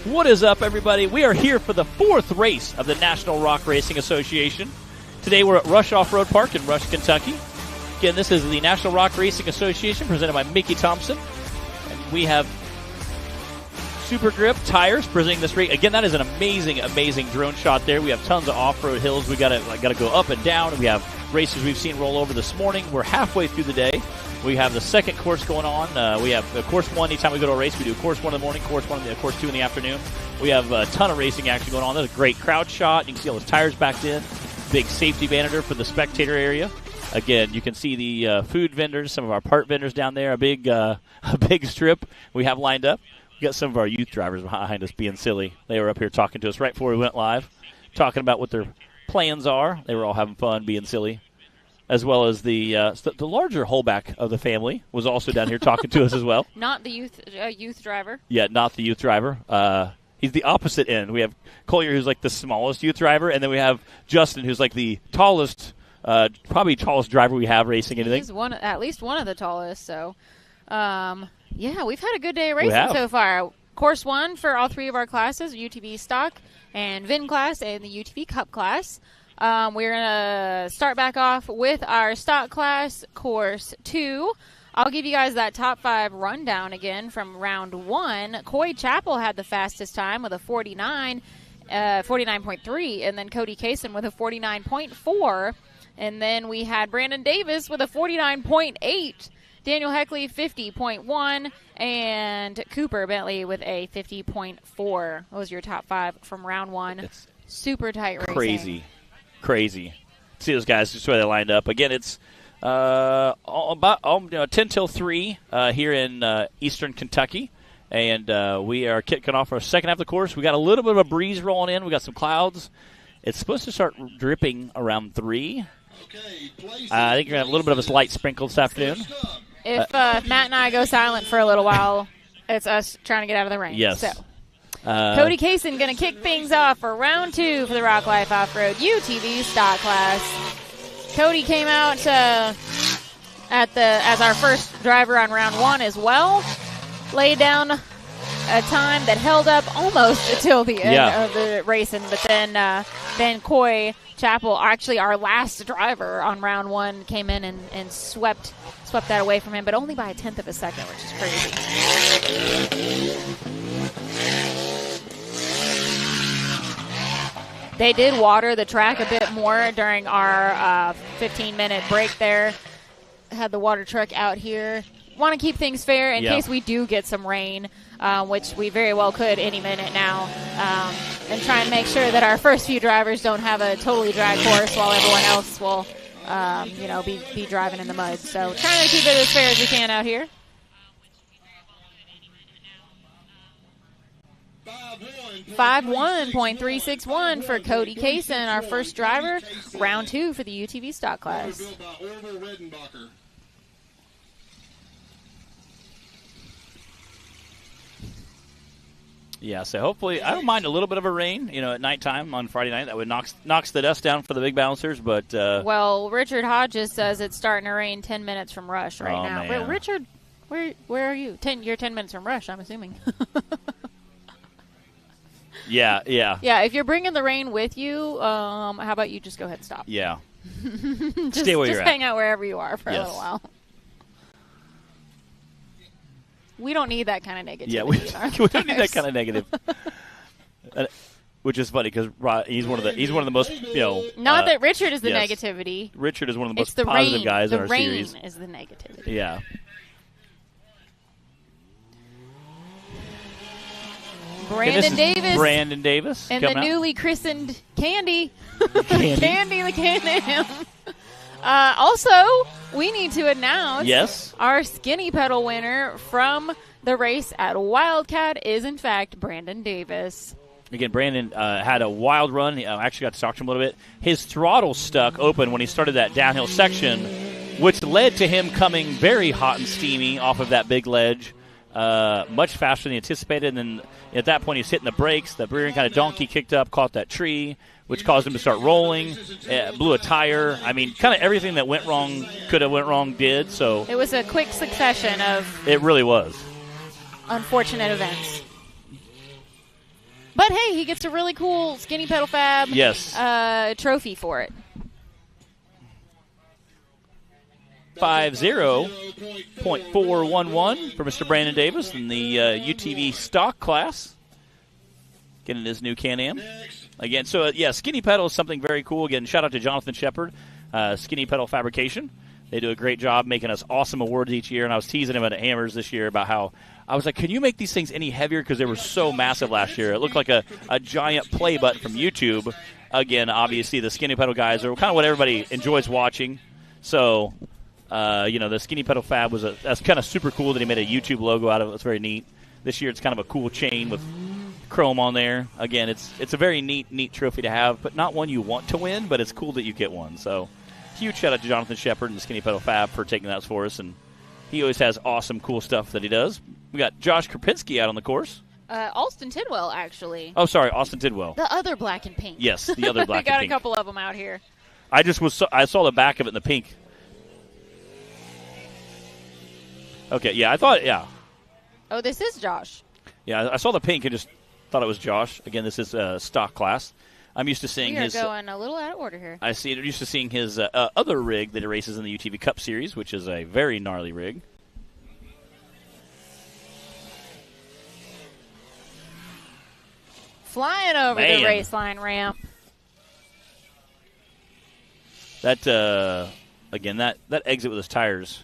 What is up, everybody? We are here for the 4th race of the National Rock Racing Association. Today we're at Rush Off-Road Park in Rush, Kentucky. Again, this is the National Rock Racing Association presented by Mickey Thompson. And we have Super Grip Tires presenting this race. Again, that is an amazing, amazing drone shot there. We have tons of off-road hills. We got to go up and down. We have races we've seen roll over this morning. We're halfway through the day. We have the second course going on. We have course 1. Anytime we go to a race, we do course 1 in the morning, course 2 in the afternoon. We have a ton of racing action going on. There's a great crowd shot. You can see all those tires backed in. Big safety banner for the spectator area. Again, you can see the food vendors, some of our part vendors down there. A big strip we have lined up. We got some of our youth drivers behind us being silly. They were up here talking to us right before we went live, talking about what their plans are. They were all having fun, being silly. As well as the larger holdback of the family was also down here talking to us as well. Not the youth driver. Yeah, not the youth driver. He's the opposite end. We have Collier, who's like the smallest youth driver, and then we have Justin, who's like the tallest, probably tallest driver we have racing anything. He's at least one of the tallest. So, yeah, we've had a good day of racing so far. Course 1 for all 3 of our classes, UTV stock and VIN class and the UTV Cup class. We're going to start back off with our stock class, course 2. I'll give you guys that top 5 rundown again from round 1. Coy Chappell had the fastest time with a 49.3, and then Cody Kaysen with a 49.4. And then we had Brandon Davis with a 49.8. Daniel Heckley, 50.1, and Cooper Bentley with a 50.4. Those are your top 5 from round 1. It's super tight racing. Crazy. See those guys just where they lined up. Again, it's about 10 till 3 here in eastern Kentucky. And we are kicking off our second half of the course. We got a little bit of a breeze rolling in. We got some clouds. It's supposed to start dripping around 3. I think you're going to have a little bit of a light sprinkle this afternoon. If Matt and I go silent for a little while, it's us trying to get out of the rain. Yes. So. Cody Kaysen going to kick things off for round 2 for the Rock Life Off-Road UTV stock class. Cody came out as our first driver on round 1 as well. Laid down a time that held up almost until the end of the racing, but then Coy Chappell, actually our last driver on round 1, came in and swept that away from him, but only by 1/10 of a second, which is crazy. They did water the track a bit more during our 15-minute break there. Had the water truck out here. Want to keep things fair in case we do get some rain, which we very well could any minute now, and try and make sure that our first few drivers don't have a totally dry course while everyone else will, be driving in the mud. So trying to keep it as fair as we can out here. 5:1.361 for Cody Kaysen, our first driver, round 2 for the UTV stock class. Yeah, so hopefully, I don't mind a little bit of a rain, at nighttime on Friday night. That would knocks the dust down for the big bouncers, but... well, Richard Hodges says it's starting to rain 10 minutes from Rush right now. Man. Wait, Richard, where are you? You're 10 minutes from Rush, I'm assuming. Yeah. Yeah, if you're bringing the rain with you, how about you just go ahead and stop? Yeah. Stay where you're at. Just hang out wherever you are for a little while. We don't need that kind of negativity. Yeah, we don't need that kind of negative. Which is funny because he's one of the most Not that Richard is the negativity. Richard is one of the most positive guys in our series. The rain is the negativity. Yeah. Brandon Davis. And the newly christened Candy. Candy the Can-Am. Also, we need to announce our skinny pedal winner from the race at Wildcat is, in fact, Brandon Davis. Again, Brandon had a wild run. I actually got to talk to him a little bit. His throttle stuck open when he started that downhill section, which led to him coming very hot and steamy off of that big ledge. Much faster than he anticipated, and then at that point he's hitting the brakes. The rear end kind of donkey kicked up, caught that tree, which caused him to start rolling, blew a tire. I mean, kind of everything that went wrong, could have went wrong, did. So it was a quick succession of... It really was. Unfortunate events. But, hey, he gets a really cool Skinny Pedal Fab trophy for it. 50.411 for Mr. Brandon Davis in the UTV stock class. Getting his new Can-Am. Again, so, Skinny Pedal is something very cool. Again, shout out to Jonathan Shepard, Skinny Pedal Fabrication. They do a great job making us awesome awards each year, and I was teasing him at Hammers this year about how I was like, can you make these things any heavier? Because they were so massive last year. It looked like a giant play button from YouTube. Again, obviously, the Skinny Pedal guys are kind of what everybody enjoys watching. So, the Skinny Pedal Fab that's kind of super cool that he made a YouTube logo out of it. It's very neat. This year, it's kind of a cool chain with chrome on there. Again, it's a very neat trophy to have, but not one you want to win, but it's cool that you get one. So, huge shout out to Jonathan Shepard and the Skinny Pedal Fab for taking that for us, and he always has awesome, cool stuff that he does. We got Josh Krupinski out on the course. Austin Tidwell, actually. Oh, sorry, Austin Tidwell. The other black and pink. Yes, the other black and pink. We got a couple of them out here. I saw the back of it in the pink. Okay, Oh, this is Josh. Yeah, I saw the pink and just thought it was Josh. Again, this is stock class. I'm used to seeing his. We are going a little out of order here. Used to seeing his other rig that he races in the UTV Cup Series, which is a very gnarly rig. Flying over the race line ramp. That again, that exit with his tires.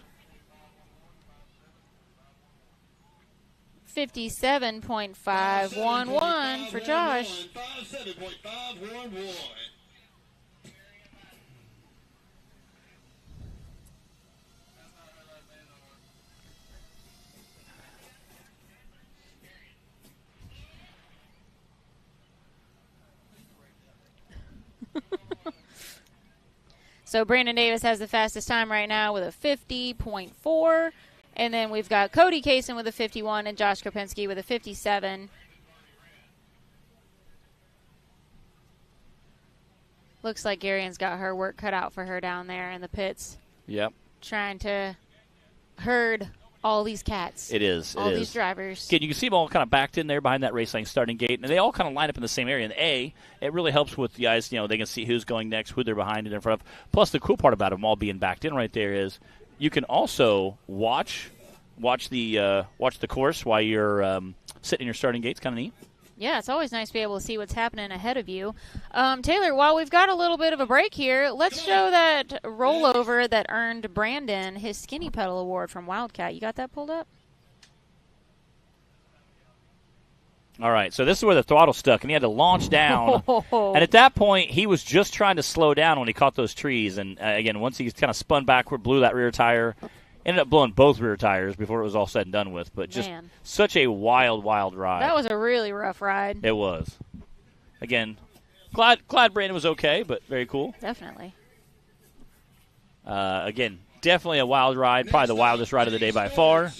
57.511 for Josh. So Brandon Davis has the fastest time right now with a 50.4. And then we've got Cody Kaysen with a 51 and Josh Krupinski with a 57. Looks like Garian's got her work cut out for her down there in the pits. Yep. Trying to herd all these cats. It is. All these drivers. Again, you can see them all kind of backed in there behind that race line starting gate, and they all kind of line up in the same area. And it really helps with the guys, they can see who's going next, who they're behind and in front of. Plus, the cool part about them all being backed in right there is you can also watch the course while you're sitting in your starting gate. It's kind of neat. Yeah, it's always nice to be able to see what's happening ahead of you. Taylor, while we've got a little bit of a break here, let's show that rollover that earned Brandon his Skinny Pedal Award from Wildcat. You got that pulled up? All right, so this is where the throttle stuck, and he had to launch down. And at that point, he was just trying to slow down when he caught those trees. And, again, once he kind of spun backward, blew that rear tire, ended up blowing both rear tires before it was all said and done with. But just such a wild ride. That was a really rough ride. It was. Again, glad Brandon was okay, but very cool. Definitely. Again, definitely a wild ride, probably the wildest ride of the day by far.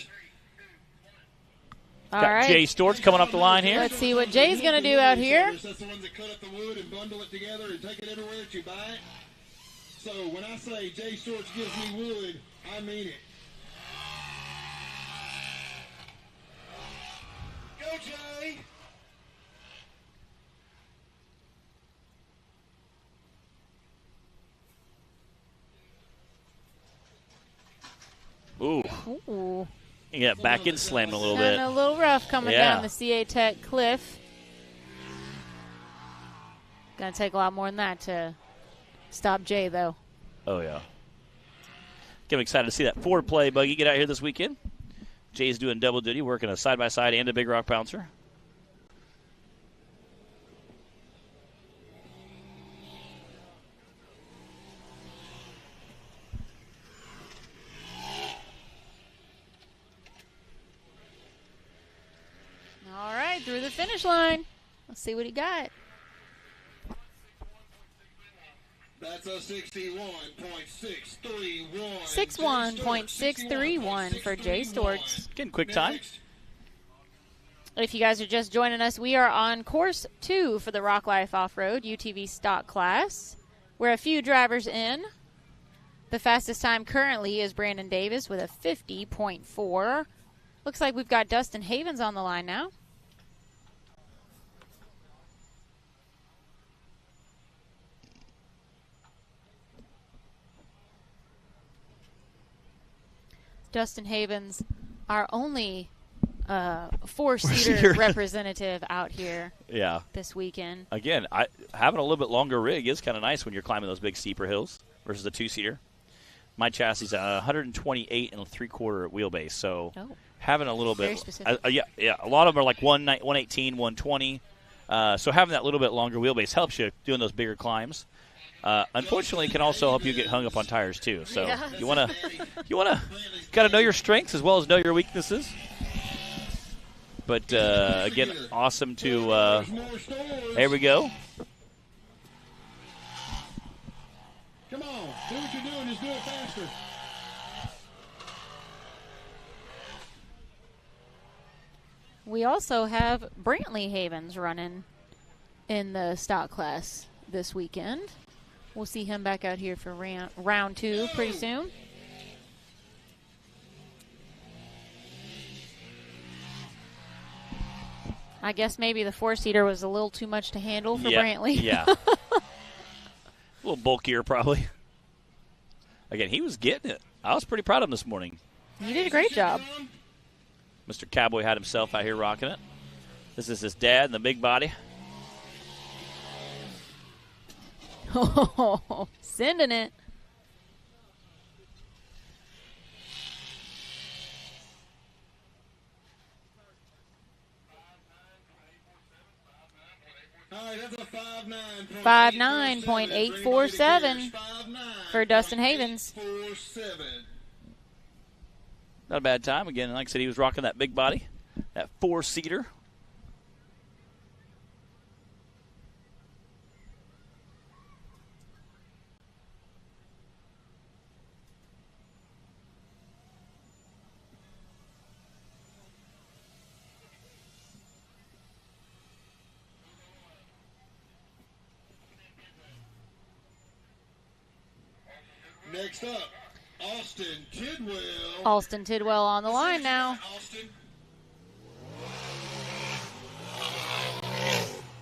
All Got right. Jay Storts coming up the line here. Let's see what Jay's going to do out here. That's the ones that cut up the wood and bundle it together and take it everywhere that you buy it. So when I say Jay Storts gives me wood, I mean it. Go, Jay! Ooh. Yeah, back in slamming a little bit. A little rough coming down the CA Tech cliff. Going to take a lot more than that to stop Jay, though. Oh, yeah. I'm excited to see that Ford play buggy get out here this weekend. Jay's doing double duty, working a side-by-side and a big rock bouncer. All right, through the finish line. Let's see what he got. That's a 61.631. 61.631 for Jay Storts. Getting quick time. If you guys are just joining us, we are on course 2 for the Rock Life Off-Road UTV stock class. We're a few drivers in. The fastest time currently is Brandon Davis with a 50.4. Looks like we've got Dustin Havens on the line now. Dustin Havens, our only four-seater representative out here this weekend. Again, having a little bit longer rig is kind of nice when you're climbing those big steeper hills versus the two-seater. My chassis is 128 and 3/4 wheelbase, so having a little bit, a lot of them are like 118, 120. So having that little bit longer wheelbase helps you doing those bigger climbs. Unfortunately, it can also help you get hung up on tires too. So you wanna gotta know your strengths as well as know your weaknesses. But again, awesome to. There we go. Come on, do what you're doing, just do it faster. We also have Brantley Havens running in the stock class this weekend. We'll see him back out here for round 2 pretty soon. I guess maybe the four-seater was a little too much to handle for Brantley. Yeah. A little bulkier, probably. Again, he was getting it. I was pretty proud of him this morning. He did a great job. Mr. Cowboy had himself out here rocking it. This is his dad in the big body. Oh, sending it. All right, that's a 5.9.847 for Dustin Havens. Not a bad time. Again, like I said, he was rocking that big body, that four-seater. Next up, Austin Tidwell. Austin Tidwell on the line now. Austin.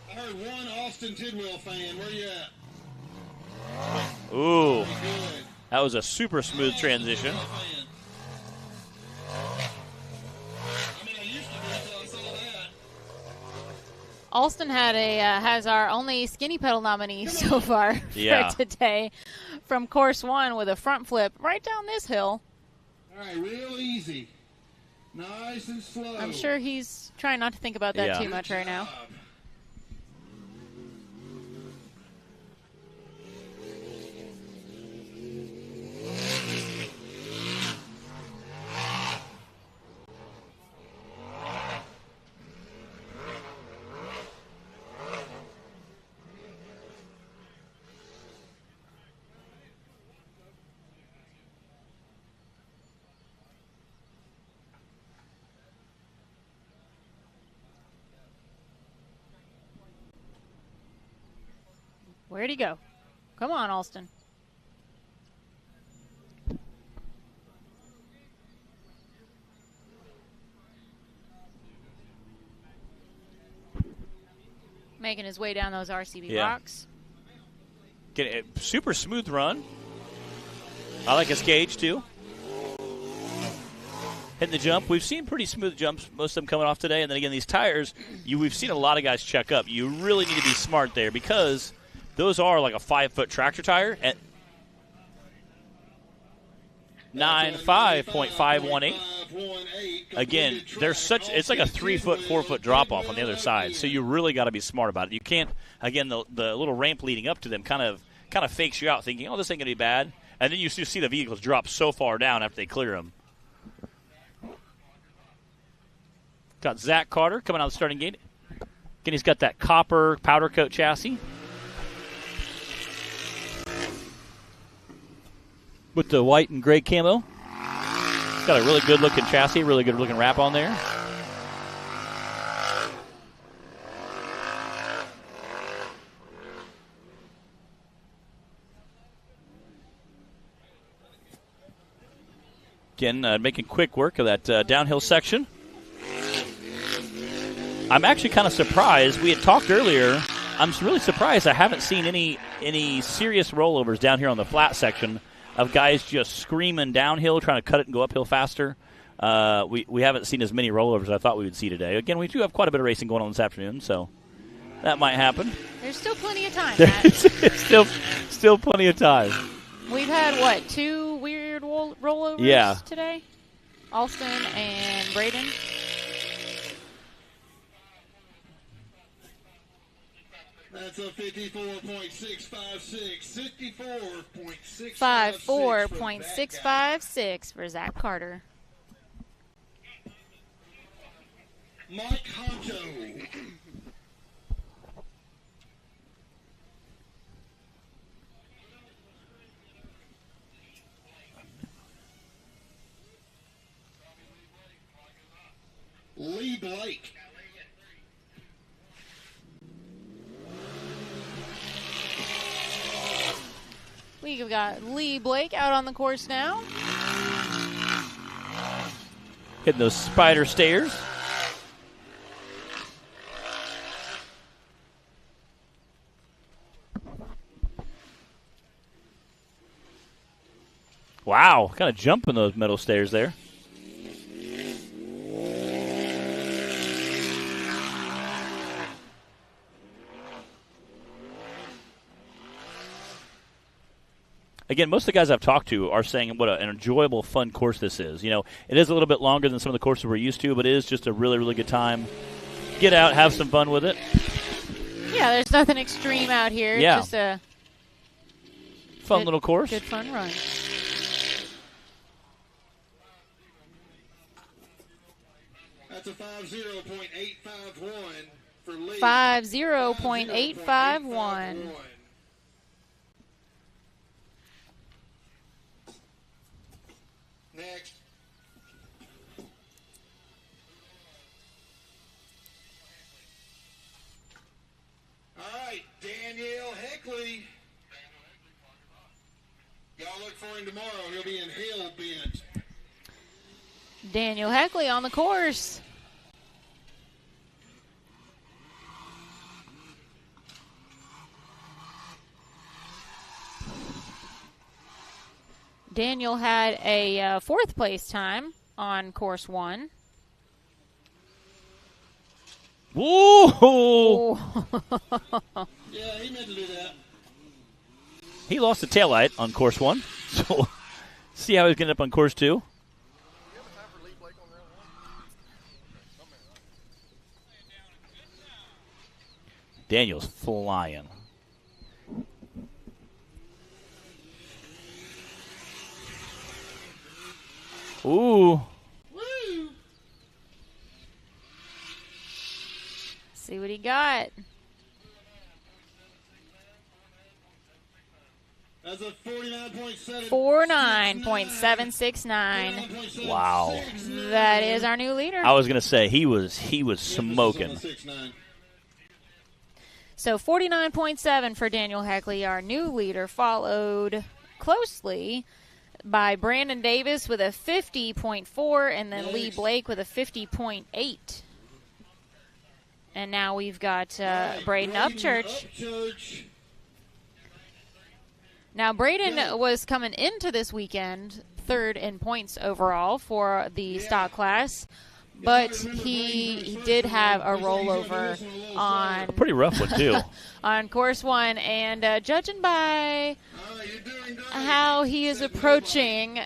I heard one Austin Tidwell fan. Where you at? Ooh, that was a super smooth transition. Austin has our only skinny pedal nominee so far for today from course 1 with a front flip right down this hill. All right, real easy. Nice and slow. I'm sure he's trying not to think about that too much right now. Where'd he go? Come on, Alston. Making his way down those RCB rocks. Get a super smooth run. I like his gauge, too. Hitting the jump. We've seen pretty smooth jumps, most of them coming off today. And then again, these tires, we've seen a lot of guys check up. You really need to be smart there because those are like a 5-foot tractor tire at 95.518. Again, it's like a 3-foot, 4-foot drop off on the other side. So you really got to be smart about it. You can't, again, the little ramp leading up to them kind of fakes you out thinking, oh, this ain't going to be bad. And then you see the vehicles drop so far down after they clear them. Got Zach Carter coming out of the starting gate. Again, he's got that copper powder coat chassis with the white and gray camo. He's got a really good-looking chassis, really good-looking wrap on there. Again, making quick work of that downhill section. I'm actually kind of surprised. We had talked earlier. I'm really surprised I haven't seen any serious rollovers down here on the flat section. of guys just screaming downhill, trying to cut it and go uphill faster. We haven't seen as many rollovers as I thought we would see today. Again, we do have quite a bit of racing going on this afternoon, so that might happen. There's still plenty of time, Matt. still plenty of time. We've had, what, 2 weird rollovers today? Alston and Braden. That's a 54.656. 54.656. 54.656 for Zach Carter. Mike Honto. Lee Blake. We've got Lee Blake out on the course now. Hitting those spider stairs. Wow, kind of jumping those metal stairs there. Again, most of the guys I've talked to are saying what an enjoyable, fun course this is. You know, it is a little bit longer than some of the courses we're used to, but it is just a really, really good time. Get out, have some fun with it. Yeah, there's nothing extreme out here. Yeah. It's just a fun little course. Good fun run. That's a 50.851 for Lee. 50.851. Next. All right, Danielle Heckley. Y'all look for him tomorrow. He'll be in Hill Bend. Daniel Heckley on the course. Daniel had a 4th place time on course 1. Whoa! Yeah, he meant to do that. He lost the taillight on course 1, so see how he's getting up on course 2. Daniel's flying. Ooh. Woo! See what he got. That's a 49.7. 49.769. Wow. That is our new leader. I was going to say he was smoking. So 49.7 for Daniel Heckley, our new leader, followed closely by Brandon Davis with a 50.4 and then Lee Blake with a 50.8. And now we've got Braden Upchurch. Now, Braden was coming into this weekend 3rd in points overall for the stock class, but he did have a rollover on A pretty rough one, too. on course 1, and judging by how he is approaching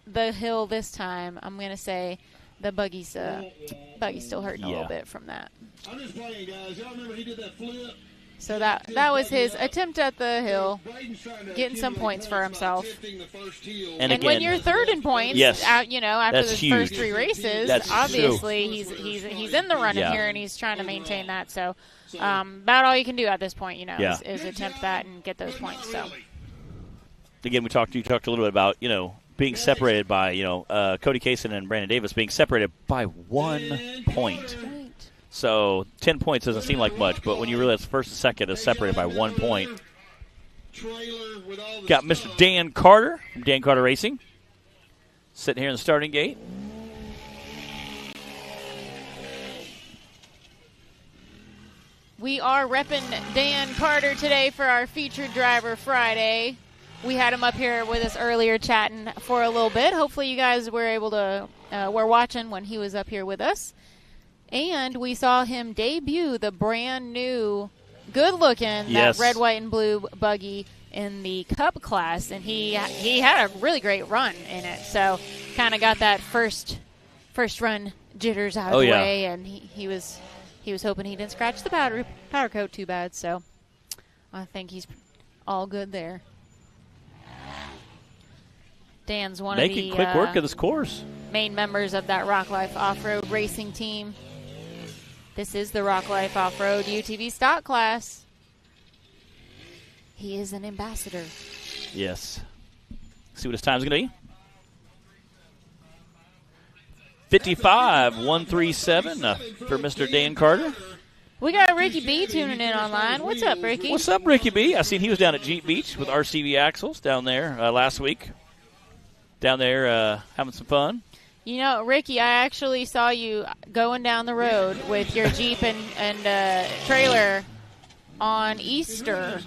the hill this time, I'm going to say the buggy's still hurting a little bit from that. I'm just playing, guys. Y'all remember he did that flip? So that was his attempt at the hill, getting some points for himself. And again, when you're 3rd in points, yes, after the huge. first 3 races, That's obviously he's in the running here and he's trying to maintain that. So about all you can do at this point, is attempt that and get those points. So again, you talked a little bit about being separated by Cody Kaysen and Brandon Davis being separated by 1 point. So 10 points doesn't seem like much, but when you realize first and second is separated by 1 point. Got Mr. Dan Carter from Dan Carter Racing sitting here in the starting gate. We are repping Dan Carter today for our featured driver Friday. we had him up here with us earlier chatting for a little bit. Hopefully you guys were able to, were watching when he was up here with us. And we saw him debut the brand new, good-looking, that red, white, and blue buggy in the Cup class. And he had a really great run in it. So kind of got that first run jitters out of the way. And he was hoping he didn't scratch the powder coat too bad. So I think he's all good there. Dan's one making of the quick work of this course. Main members of that Rock Life Off-Road racing team. This is the Rock Life Off-Road UTV stock class. He is an ambassador. Yes. See what his time's going to be. 55.137 for Mr. Dan Carter. We got Ricky B tuning in online. What's up, Ricky? What's up, Ricky B? I seen he was down at Jeep Beach with RCV Axles down there last week. Down there having some fun. You know, Ricky, I actually saw you going down the road with your Jeep and trailer on Easter.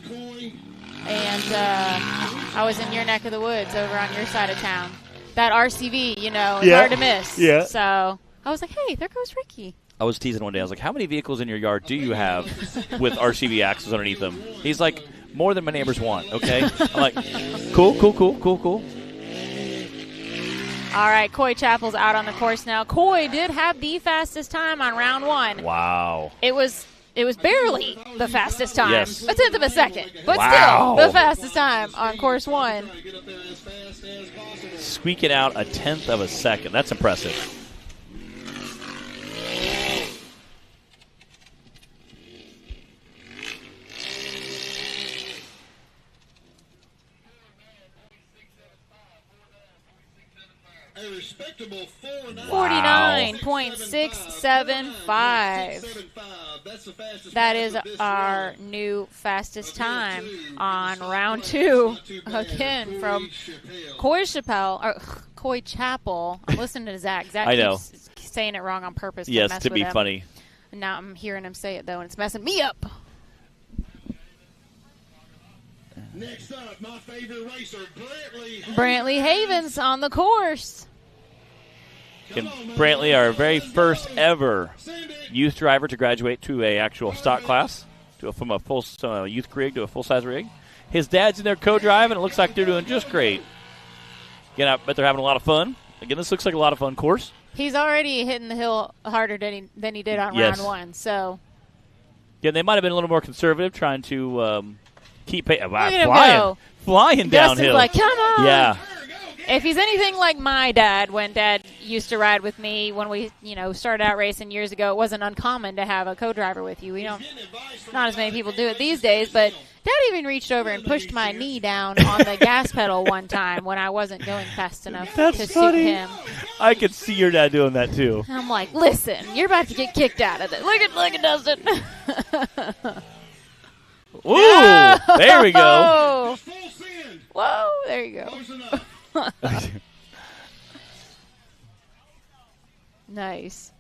And I was in your neck of the woods over on your side of town. That RCV, you know, it's hard to miss. Yeah. So I was like, hey, there goes Ricky. I was teasing one day. I was like, how many vehicles in your yard do you have with RCV axles underneath them? He's like, more than my neighbors want, okay? I'm like, cool. All right, Coy Chappell's out on the course now. Coy did have the fastest time on round one. Wow. It was barely the fastest time. Yes. A tenth of a second. But still the fastest time on course one. Squeaking out a tenth of a second. That's impressive. A respectable 49.675. That is our new fastest time on round two. Again, from Coy Chappell. I'm listening to Zach. Zach keeps saying it wrong on purpose. Yes, mess to with be him. funny. And now I'm hearing him say it, though, and it's messing me up. Next up, my favorite racer, Brantley Havens on the course. And Brantley, our very first ever youth driver to graduate to a actual stock class, from a full youth rig to a full-size rig. His dad's in there co-driving. It looks like they're doing just great. Again, I bet they're having a lot of fun. Again, this looks like a lot of fun course. He's already hitting the hill harder than he did on round one. So, yeah, they might have been a little more conservative, trying to keep pace. Flying downhill. Dustin's like, come on. Yeah. If he's anything like my dad, when Dad used to ride with me when we, started out racing years ago, it wasn't uncommon to have a co-driver with you. Not as many people do it these days, but Dad even reached over and pushed my knee down on the gas pedal one time when I wasn't going fast enough to suit him. I could see your dad doing that too. I'm like, listen, you're about to get kicked out of it. Look at Dustin. Ooh, there we go. Whoa, there you go. Nice.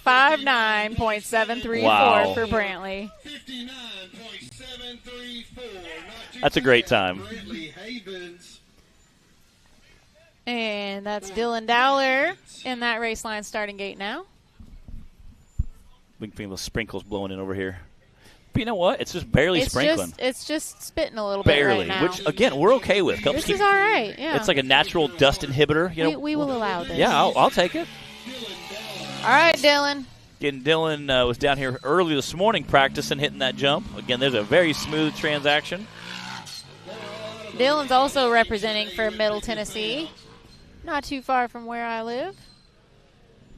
59.734 for Brantley. 59.734. That's a great time. And that's Dylan Dowler in that race line starting gate now. We can feel the sprinkles blowing in over here. But you know what? It's just barely sprinkling. It's just spitting a little bit right now. Which, again, we're okay with. This is all right, yeah. It's like a natural dust inhibitor. We will allow this. Yeah, I'll take it. All right, Dylan. Again, Dylan was down here early this morning practicing hitting that jump. Again, there's a very smooth transaction. Dylan's also representing for Middle Tennessee. Not too far from where I live.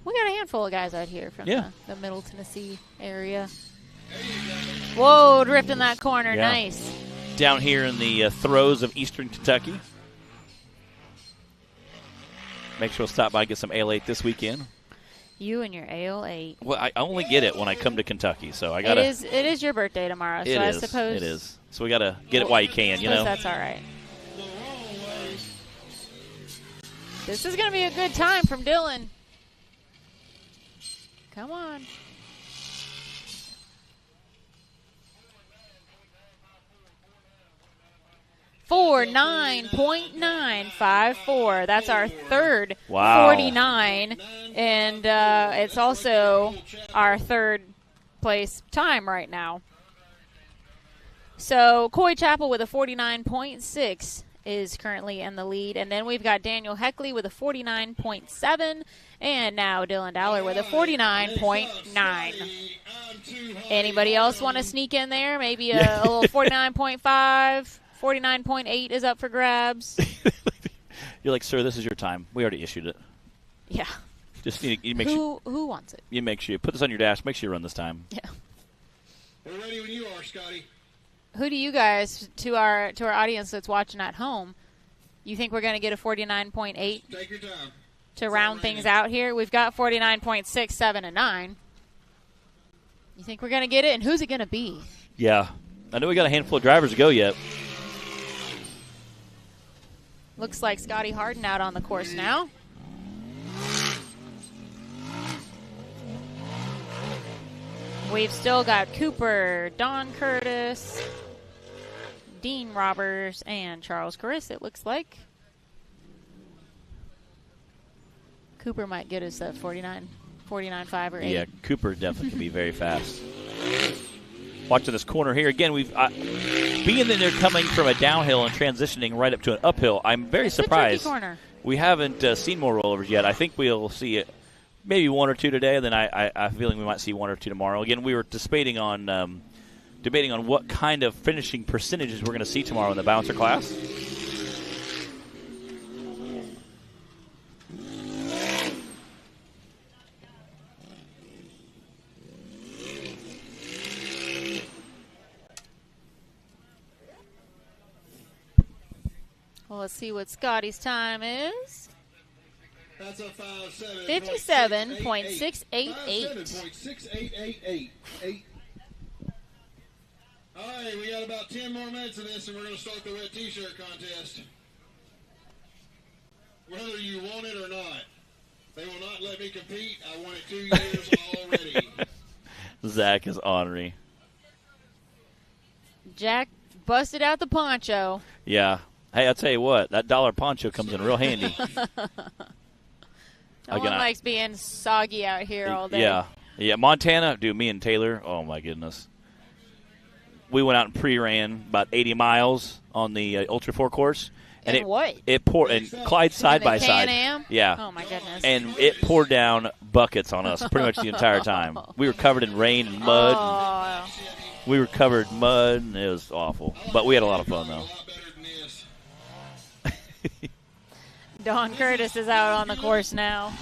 We got a handful of guys out here from the Middle Tennessee area. Whoa, drifting that corner. Yeah. Nice. Down here in the throes of eastern Kentucky. Make sure we'll stop by and get some Ale 8 this weekend. You and your Ale 8. Well, I only get it when I come to Kentucky, so I gotta. It is your birthday tomorrow, so I suppose it is. So we gotta get it while you can, That's all right. This is gonna be a good time from Dylan. Come on. 49.954. That's our third 49, and it's also our third place time right now. So Coy Chapel with a 49.6 is currently in the lead, and then we've got Daniel Heckley with a 49.7, and now Dylan Dowler with a 49.9. Anybody else want to sneak in there? Maybe a little 49.5, 49.8 is up for grabs. You're like, sir, this is your time. We already issued it. Yeah. Just you make sure. Who wants it? You make sure you put this on your dash. Make sure you run this time. Yeah. We're ready when you are, Scotty. Who do you guys, to our audience that's watching at home, you think we're going to get a 49.8? Take your time. To round things out here? We've got 49.6, 7, and 9. You think we're going to get it? And who's it going to be? Yeah. I know we got a handful of drivers to go yet. Looks like Scotty Harden out on the course now. We've still got Cooper, Don Curtis, Dean Roberts, and Charles Chris, it looks like. Cooper might get us that 49.5 or 8. Yeah, Cooper definitely can be very fast. Watching this corner here again, we've being that they're coming from a downhill and transitioning right up to an uphill. I'm very surprised. A tricky corner. We haven't seen more rollovers yet. I think we'll see it, maybe one or two today. Then I have a feeling we might see one or two tomorrow. Again, we were debating on what kind of finishing percentages we're going to see tomorrow in the bouncer class. Well, let's see what Scotty's time is. That's a 57.688. 57.6888. All right, we got about 10 more minutes of this, and we're going to start the wet T-shirt contest. Whether you want it or not, they will not let me compete. I won it 2 years already. Zach is ornery. Jack busted out the poncho. Yeah. Hey, I'll tell you what, that dollar poncho comes in real handy. No one likes being soggy out here all day. Yeah. Montana, dude, me and Taylor, oh my goodness. We went out and pre-ran about 80 miles on the Ultra 4 course. And it poured, and Clyde side by side. Can-Am? Yeah. Oh my goodness. And it poured down buckets on us pretty much the entire time. We were covered in rain and mud. Oh. We were covered in mud, and it was awful. But we had a lot of fun, though. Don Curtis is out on the course now.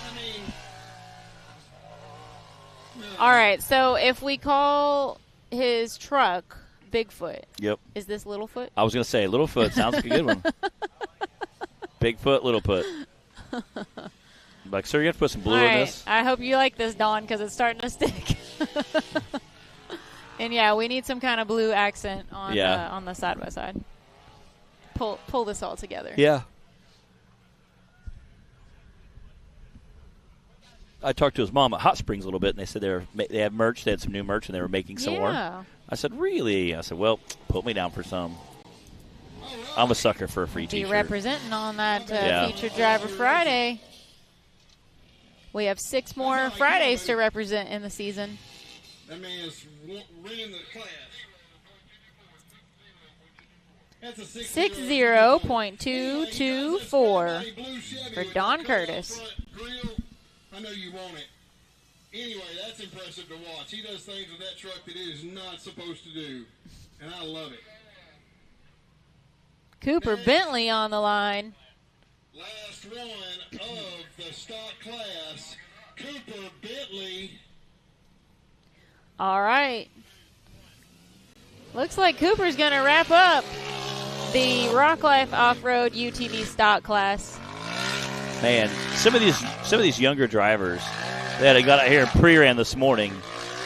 All right, so if we call his truck Bigfoot, yep. Is this Littlefoot? I was going to say Littlefoot sounds like a good one. Bigfoot, Littlefoot. Like, sir, you have to put some blue in this. I hope you like this, Don, because it's starting to stick. And yeah, we need some kind of blue accent on the side by side. Pull this all together. Yeah. I talked to his mom at Hot Springs a little bit, and they said they have merch. They had some new merch, and they were making some more. I said, really? I said, well, put me down for some. I'm a sucker for a free T-shirt. Be representing on that Featured Driver Friday. We have 6 more Fridays to represent in the season. That man's winning the class. That's a 60.224 for Don Curtis. I know you want it. Anyway, that's impressive to watch. He does things with that truck that it is not supposed to do, and I love it. Cooper Bentley on the line. Last one of the stock class, Cooper Bentley. All right. Looks like Cooper's going to wrap up the Rock Life Off-Road UTV stock class. Man, some of these younger drivers that got out here and pre-ran this morning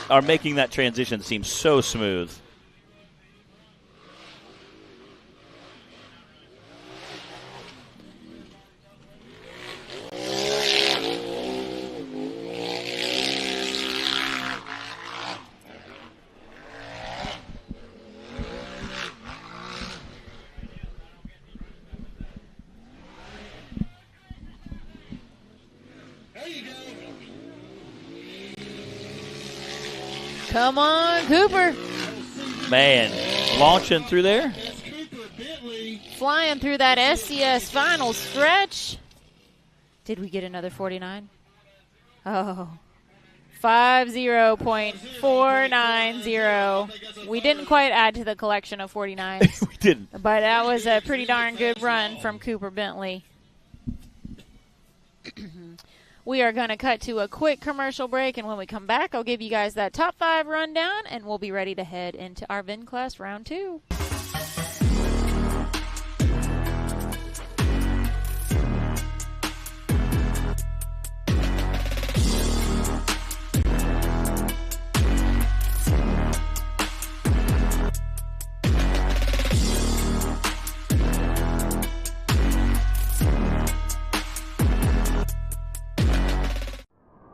are making that transition seem so smooth. Come on, Cooper. Man, launching through there. Flying through that SCS final stretch. Did we get another 49? Oh. 50.490. We didn't quite add to the collection of 49s. We didn't. But that was a pretty darn good run from Cooper Bentley. We are going to cut to a quick commercial break, and when we come back, I'll give you guys that top 5 rundown, and we'll be ready to head into our VIN class round 2.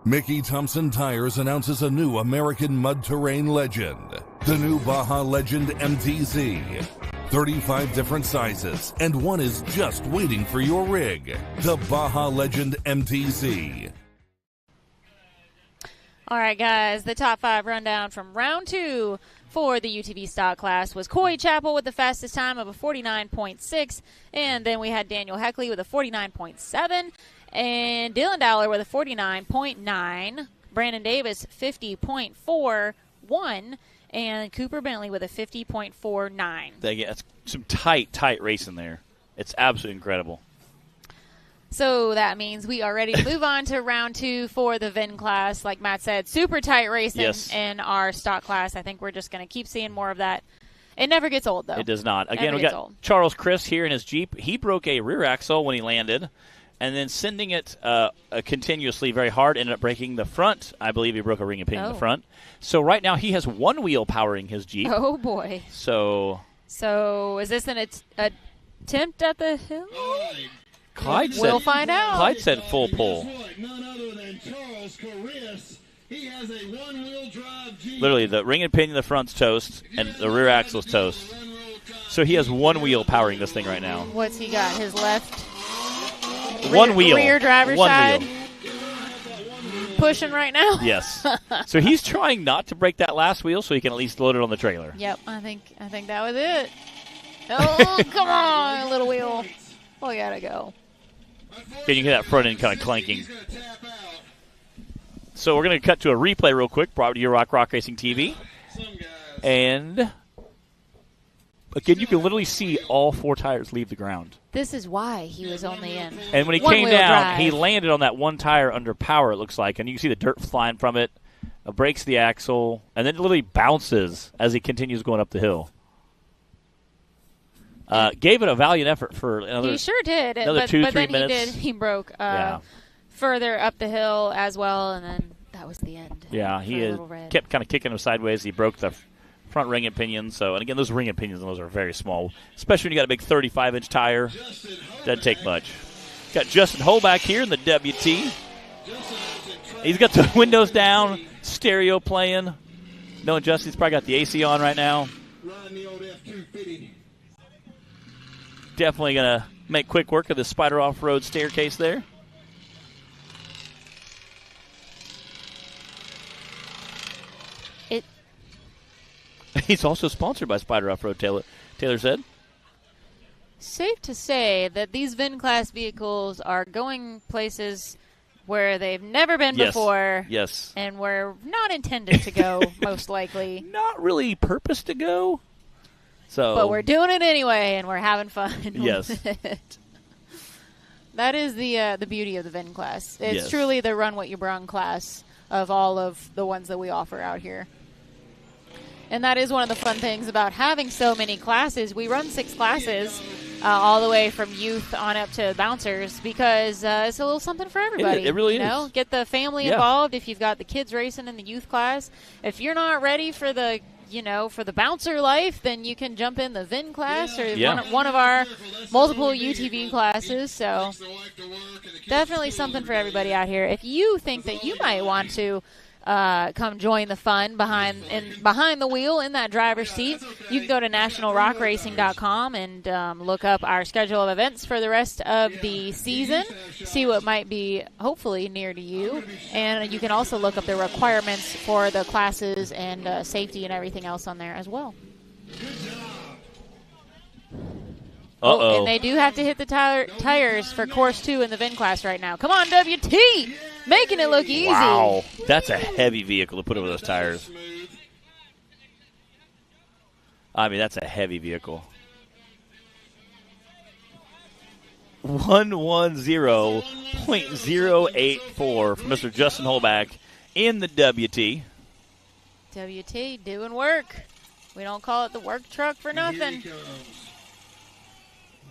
Mickey Thompson Tires announces a new American mud terrain legend, the new Baja Legend MTZ. 35 different sizes, and one is just waiting for your rig. The Baja Legend MTZ. All right, guys, the top 5 rundown from round 2 for the UTV stock class was Coy Chappell with the fastest time of a 49.6, and then we had Daniel Heckley with a 49.7, and Dylan Dowler with a 49.9, Brandon Davis 50.41, and Cooper Bentley with a 50.49. That's some tight racing there. It's absolutely incredible. So that means we are ready to move on to round 2 for the VIN class. Like Matt said, super tight racing in our stock class. I think we're just going to keep seeing more of that. It never gets old, though. It does not. Again, we got Charles Chris here in his Jeep. He broke a rear axle when he landed, and then sending it continuously very hard, ended up breaking the front. I believe he broke a ring and pin in the front. So right now he has one wheel powering his Jeep. Oh, boy. So is this an attempt at the hill? Clyde said, we'll find out. Clyde said full pull. None other than Charles Chris. He has a one-wheel drive Jeep. Literally, the ring and pin in the front's toast, and the rear axle's toast. So he has one wheel powering this thing right now. What's he got? His left? One wheel. Rear driver's side? Wheel. Pushing right now? Yes. So he's trying not to break that last wheel so he can at least load it on the trailer. Yep, I think that was it. Oh, come on, little wheel. Oh, you gotta go. Can you hear that front end kind of clanking? So we're going to cut to a replay real quick, brought to you Rock Racing TV. And again, you can literally see all 4 tires leave the ground. This is why he was only in. And when he came down, he landed on that one tire under power, it looks like. And you can see the dirt flying from it. Breaks the axle. And then it literally bounces as he continues going up the hill. Gave it a valiant effort for another. He sure did. Another but 2-3 then minutes. He broke further up the hill as well, and then that was the end. Yeah, he kept kind of kicking him sideways. He broke the front ring and pinion. So, and again, those ring and pinions, those are very small, especially when you got a big 35-inch tire. Doesn't take much. Got Justin Holback here in the WT. He's got the windows down, stereo playing. Knowing Justin's probably got the AC on right now. Definitely going to make quick work of the Spider Off-Road staircase there. He's also sponsored by Spider Off-Road, Taylor said. Safe to say that these VIN class vehicles are going places where they've never been before. Yes. And were not intended to go, most likely. Not really purposed to go. But we're doing it anyway, and we're having fun with it. That is the beauty of the VIN class. It's truly the run what you brung class of all of the ones that we offer out here. And that is one of the fun things about having so many classes. We run 6 classes all the way from youth on up to bouncers because it's a little something for everybody. It really is. Get the family involved if you've got the kids racing in the youth class. If you're not ready for the for the bouncer life, then you can jump in the VIN class or one of our multiple UTV classes. So definitely something for everybody out here. If you think that you might want to come join the fun behind the wheel in that driver's seat, you can go to nationalrockracing.com and look up our schedule of events for the rest of the season, see what might be hopefully near to you, and you can also look up the requirements for the classes and safety and everything else on there as well. Uh-oh. And they do have to hit the tires for Course 2 in the VIN class right now. Come on, WT! Making it look easy. Wow. That's a heavy vehicle to put over those tires. I mean, that's a heavy vehicle. 110.084 from Mr. Justin Holback in the WT. WT doing work. We don't call it the work truck for nothing.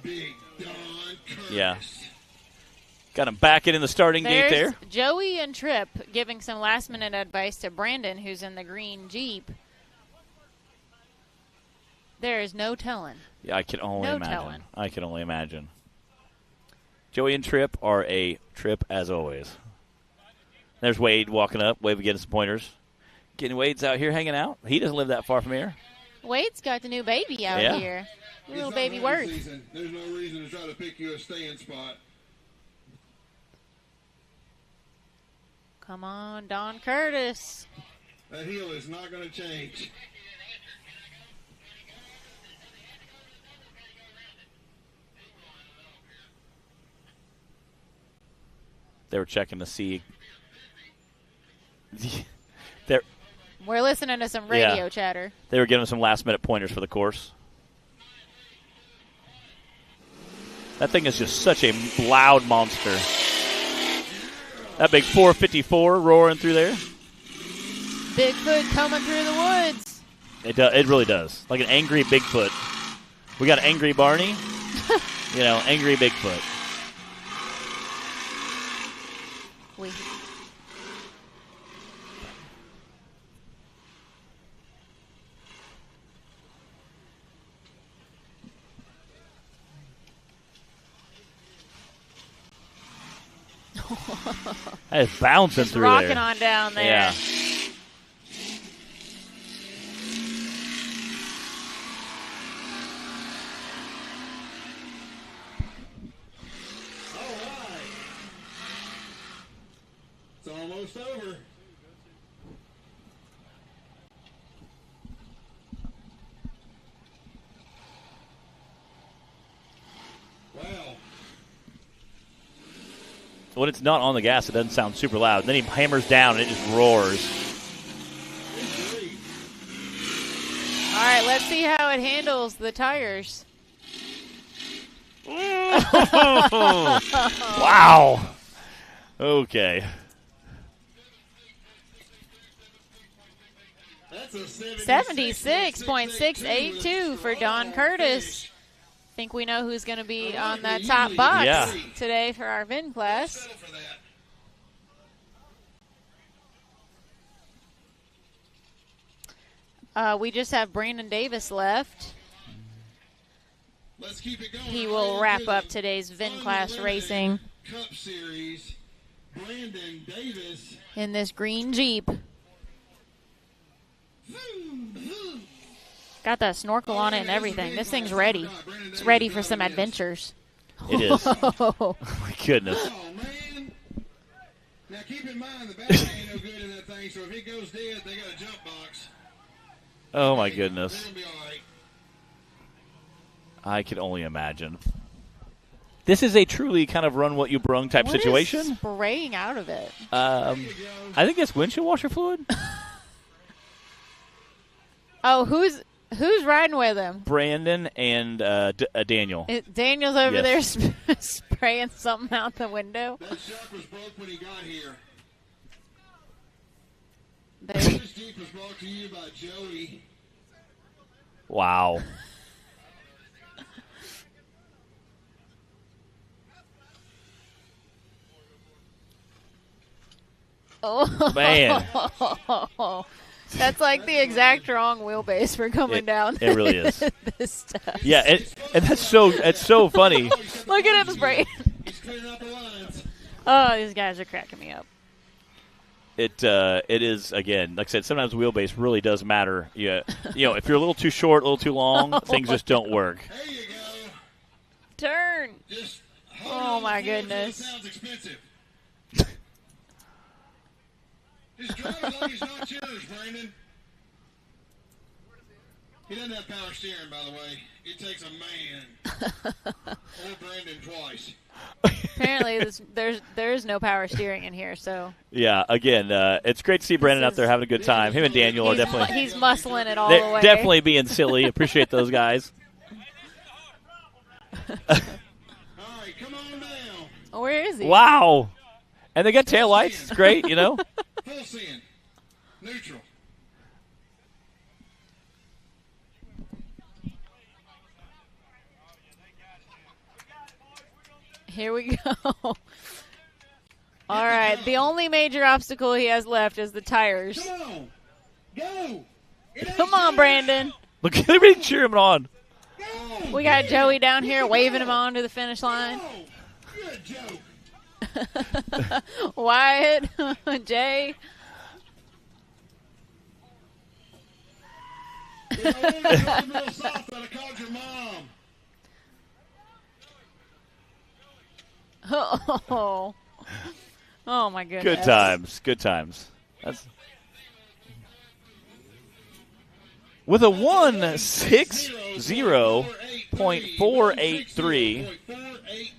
Big Don Curtis. Yeah. Got him back in the starting gate there. Joey and Tripp giving some last-minute advice to Brandon, who's in the green Jeep. There is no telling. Yeah, I can only imagine. Telling. I can only imagine. Joey and Tripp are a trip as always. There's Wade walking up. Wade getting some pointers. Wade's out here hanging out. He doesn't live that far from here. Wade's got the new baby out here. Little baby Worth. There's no reason to try to pick you a staying spot. Come on, Don Curtis. That heel is not going to change. They were checking to see. We're listening to some radio chatter. They were giving some last-minute pointers for the course. That thing is just such a loud monster. That big 454 roaring through there. Bigfoot coming through the woods. It really does. Like an angry Bigfoot. We got angry Barney. Angry Bigfoot. That is bouncing just through rocking there. On down there. Yeah. All right. It's almost over. Wow. When it's not on the gas, it doesn't sound super loud. And then he hammers down, and it just roars. All right, let's see how it handles the tires. Wow. Okay. That's a 76.682 for Don Curtis. Think we know who's going to be on that top box today for our VIN class. We just have Brandon Davis left. Let's keep it going. He will wrap up today's VIN class racing Cup Series. Brandon Davis in this green Jeep. Got that snorkel on it and everything. This thing's ready. It's ready for some adventures. It is. Oh, my goodness. Oh, man. Now, keep in mind, the battery ain't no good in that thing, so if it goes dead, they got a jump box. Oh, my goodness. It'll be all right. I can only imagine. This is a truly kind of run what you brung type situation. What is spraying out of it? I think that's windshield washer fluid. Oh, who's riding with him? Brandon and Daniel. Daniel's over there spraying something out the window. That shark was broke when he got here. This Jeep was brought to you by Joey. Wow. Oh man, that's like the exact wrong wheelbase for coming down. It really is. This stuff. Yeah, and that's so funny. Look at him spraying. He's clearing out the lines. Oh, these guys are cracking me up. It is, again, like I said, sometimes wheelbase really does matter. Yeah, if you're a little too short, a little too long, things just don't work. There you go. Turn. Just Oh, my goodness. It sounds expensive. Just drive it like it's not yours, Brandon. He doesn't have power steering, by the way. It takes a man. Or Brandon twice. Apparently, there's no power steering in here, so. Yeah, again, it's great to see Brandon out there having a good time. Him and Daniel are definitely. He's muscling it all the way. Definitely being silly. Appreciate those guys. All right, come on down. Oh, where is he? Wow. And they got taillights. It's great, Full send. Neutral. Here we go. All right, the only major obstacle he has left is the tires. Come on. Go. Come on, Brandon. Look at everybody cheering him on. Go. We got Joey down here waving him on to the finish line. Go. Good joke. Wyatt, Jay. If I wanted to drive a little soft, I'd have called your mom. Oh my goodness. Good times. Good times. With a 1:60.483.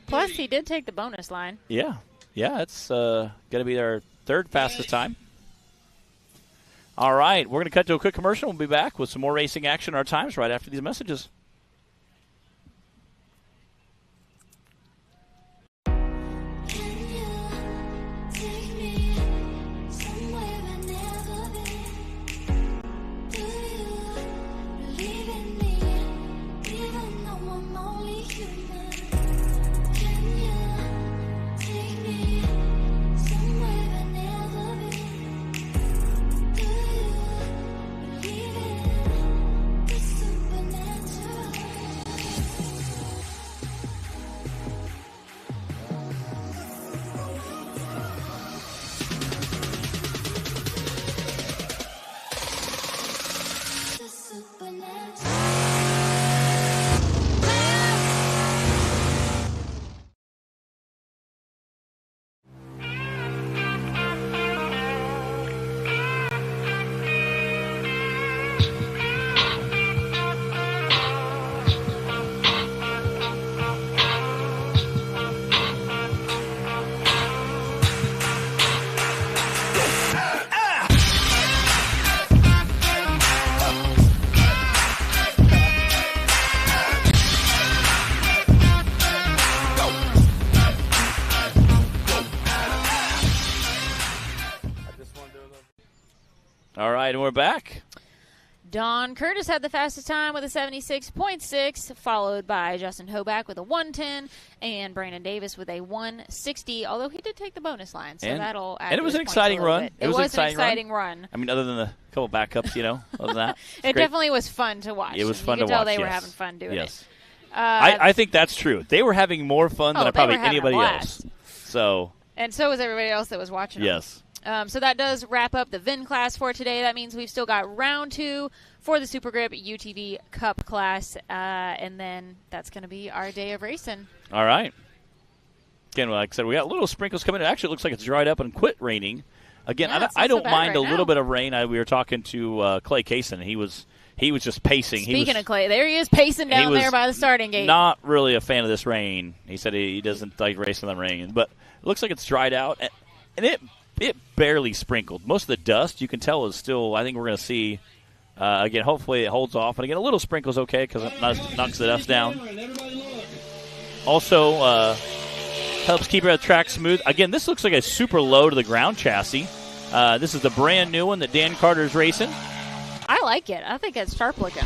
Plus, he did take the bonus line. Yeah, it's going to be our third fastest time. All right, we're going to cut to a quick commercial. We'll be back with some more racing action, our times, right after these messages. All right, and we're back. Don Curtis had the fastest time with a 76.6, followed by Justin Hoback with a 110, and Brandon Davis with a 160, although he did take the bonus line, so that'll add. And it was an exciting run. It was an exciting run. I mean, other than the couple backups, other than that. It definitely was fun to watch. It was fun to watch, You could tell they were having fun doing it. I think that's true. They were having more fun than probably anybody else. And so was everybody else that was watching them. Yes. So that does wrap up the VIN class for today. That means we've still got round 2 for the Super Grip UTV Cup class, and then that's going to be our day of racing. All right. Again, like I said, we got little sprinkles coming. It actually looks like it's dried up and quit raining. Again, I don't mind a little bit of rain. We were talking to Clay Kaysen. He was just pacing. Speaking of Clay, there he is pacing down there by the starting gate. Not really a fan of this rain. He said he doesn't like racing in the rain, but it looks like it's dried out, and it barely sprinkled. Most of the dust, you can tell, is still, I think we're going to see, again, hopefully it holds off. And again, a little sprinkle's okay because it knocks the dust down. Also, helps keep the track smooth. Again, this looks like a super low to the ground chassis. This is the brand new one that Dan Carter's racing. I like it. I think it's sharp looking.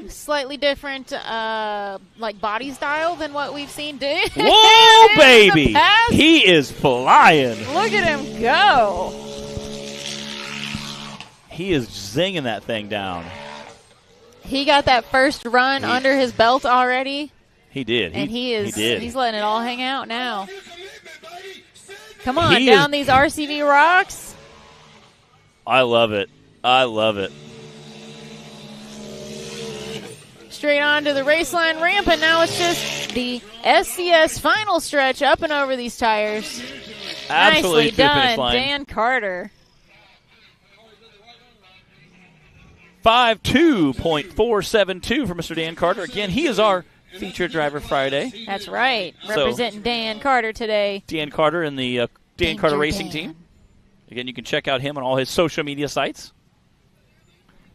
Slightly different, body style than what we've seen do. Whoa, baby! He is flying. Look at him go. He is zinging that thing down. He got that first run under his belt already. He did. And he's letting it all hang out now. Come on, down these RCV rocks. I love it. I love it. Straight on to the race line ramp, and now it's just the SCS final stretch up and over these tires. Absolutely. Nicely done, Dan Carter. 5.2.472 for Mr. Dan Carter. Again, he is our featured driver Friday. That's right. Representing Dan Carter today. Dan Carter in the Dan Carter Racing Team. Again, you can check out him on all his social media sites.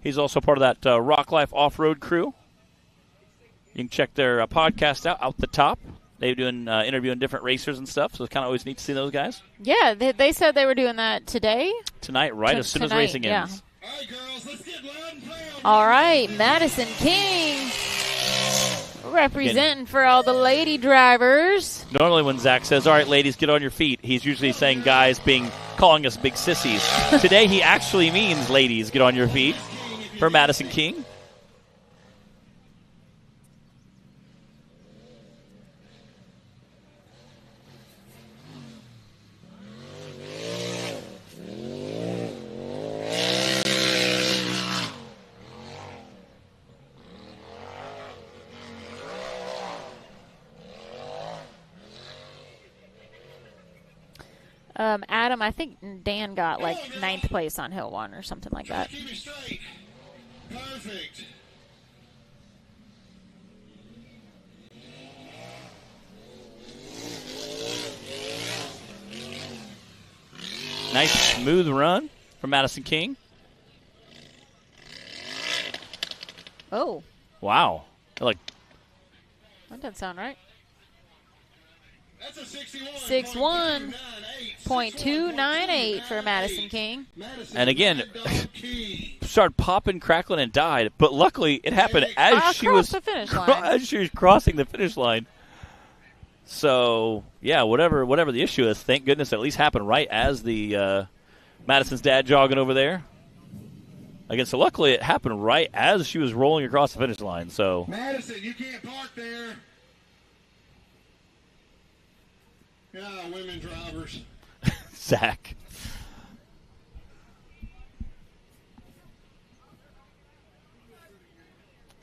He's also part of that Rock Life Off-Road crew. You can check their podcast out the top. They're doing interviewing different racers and stuff, so it's kind of always neat to see those guys. Yeah, they said they were doing that today. Tonight, right, as soon as racing ends. All right, girls, let's get loud and play on. All right, Madison King representing for all the lady drivers. Normally when Zach says, all right, ladies, get on your feet, he's usually saying guys calling us big sissies. Today he actually means ladies, get on your feet for Madison King. Adam, I think Dan got like 9th place on Hill 1 or something like that. Keep it straight. Perfect. Nice smooth run from Madison King. Oh. Wow. That doesn't sound right. That's a 61.298 for Madison King. And again, started popping, crackling, and died. But luckily, it happened as she was crossing the finish line. So yeah, whatever the issue is, thank goodness it at least happened right as the Madison's dad jogging over there. Again, so luckily it happened right as she was rolling across the finish line. So Madison, you can't park there. Yeah, women drivers. Zach.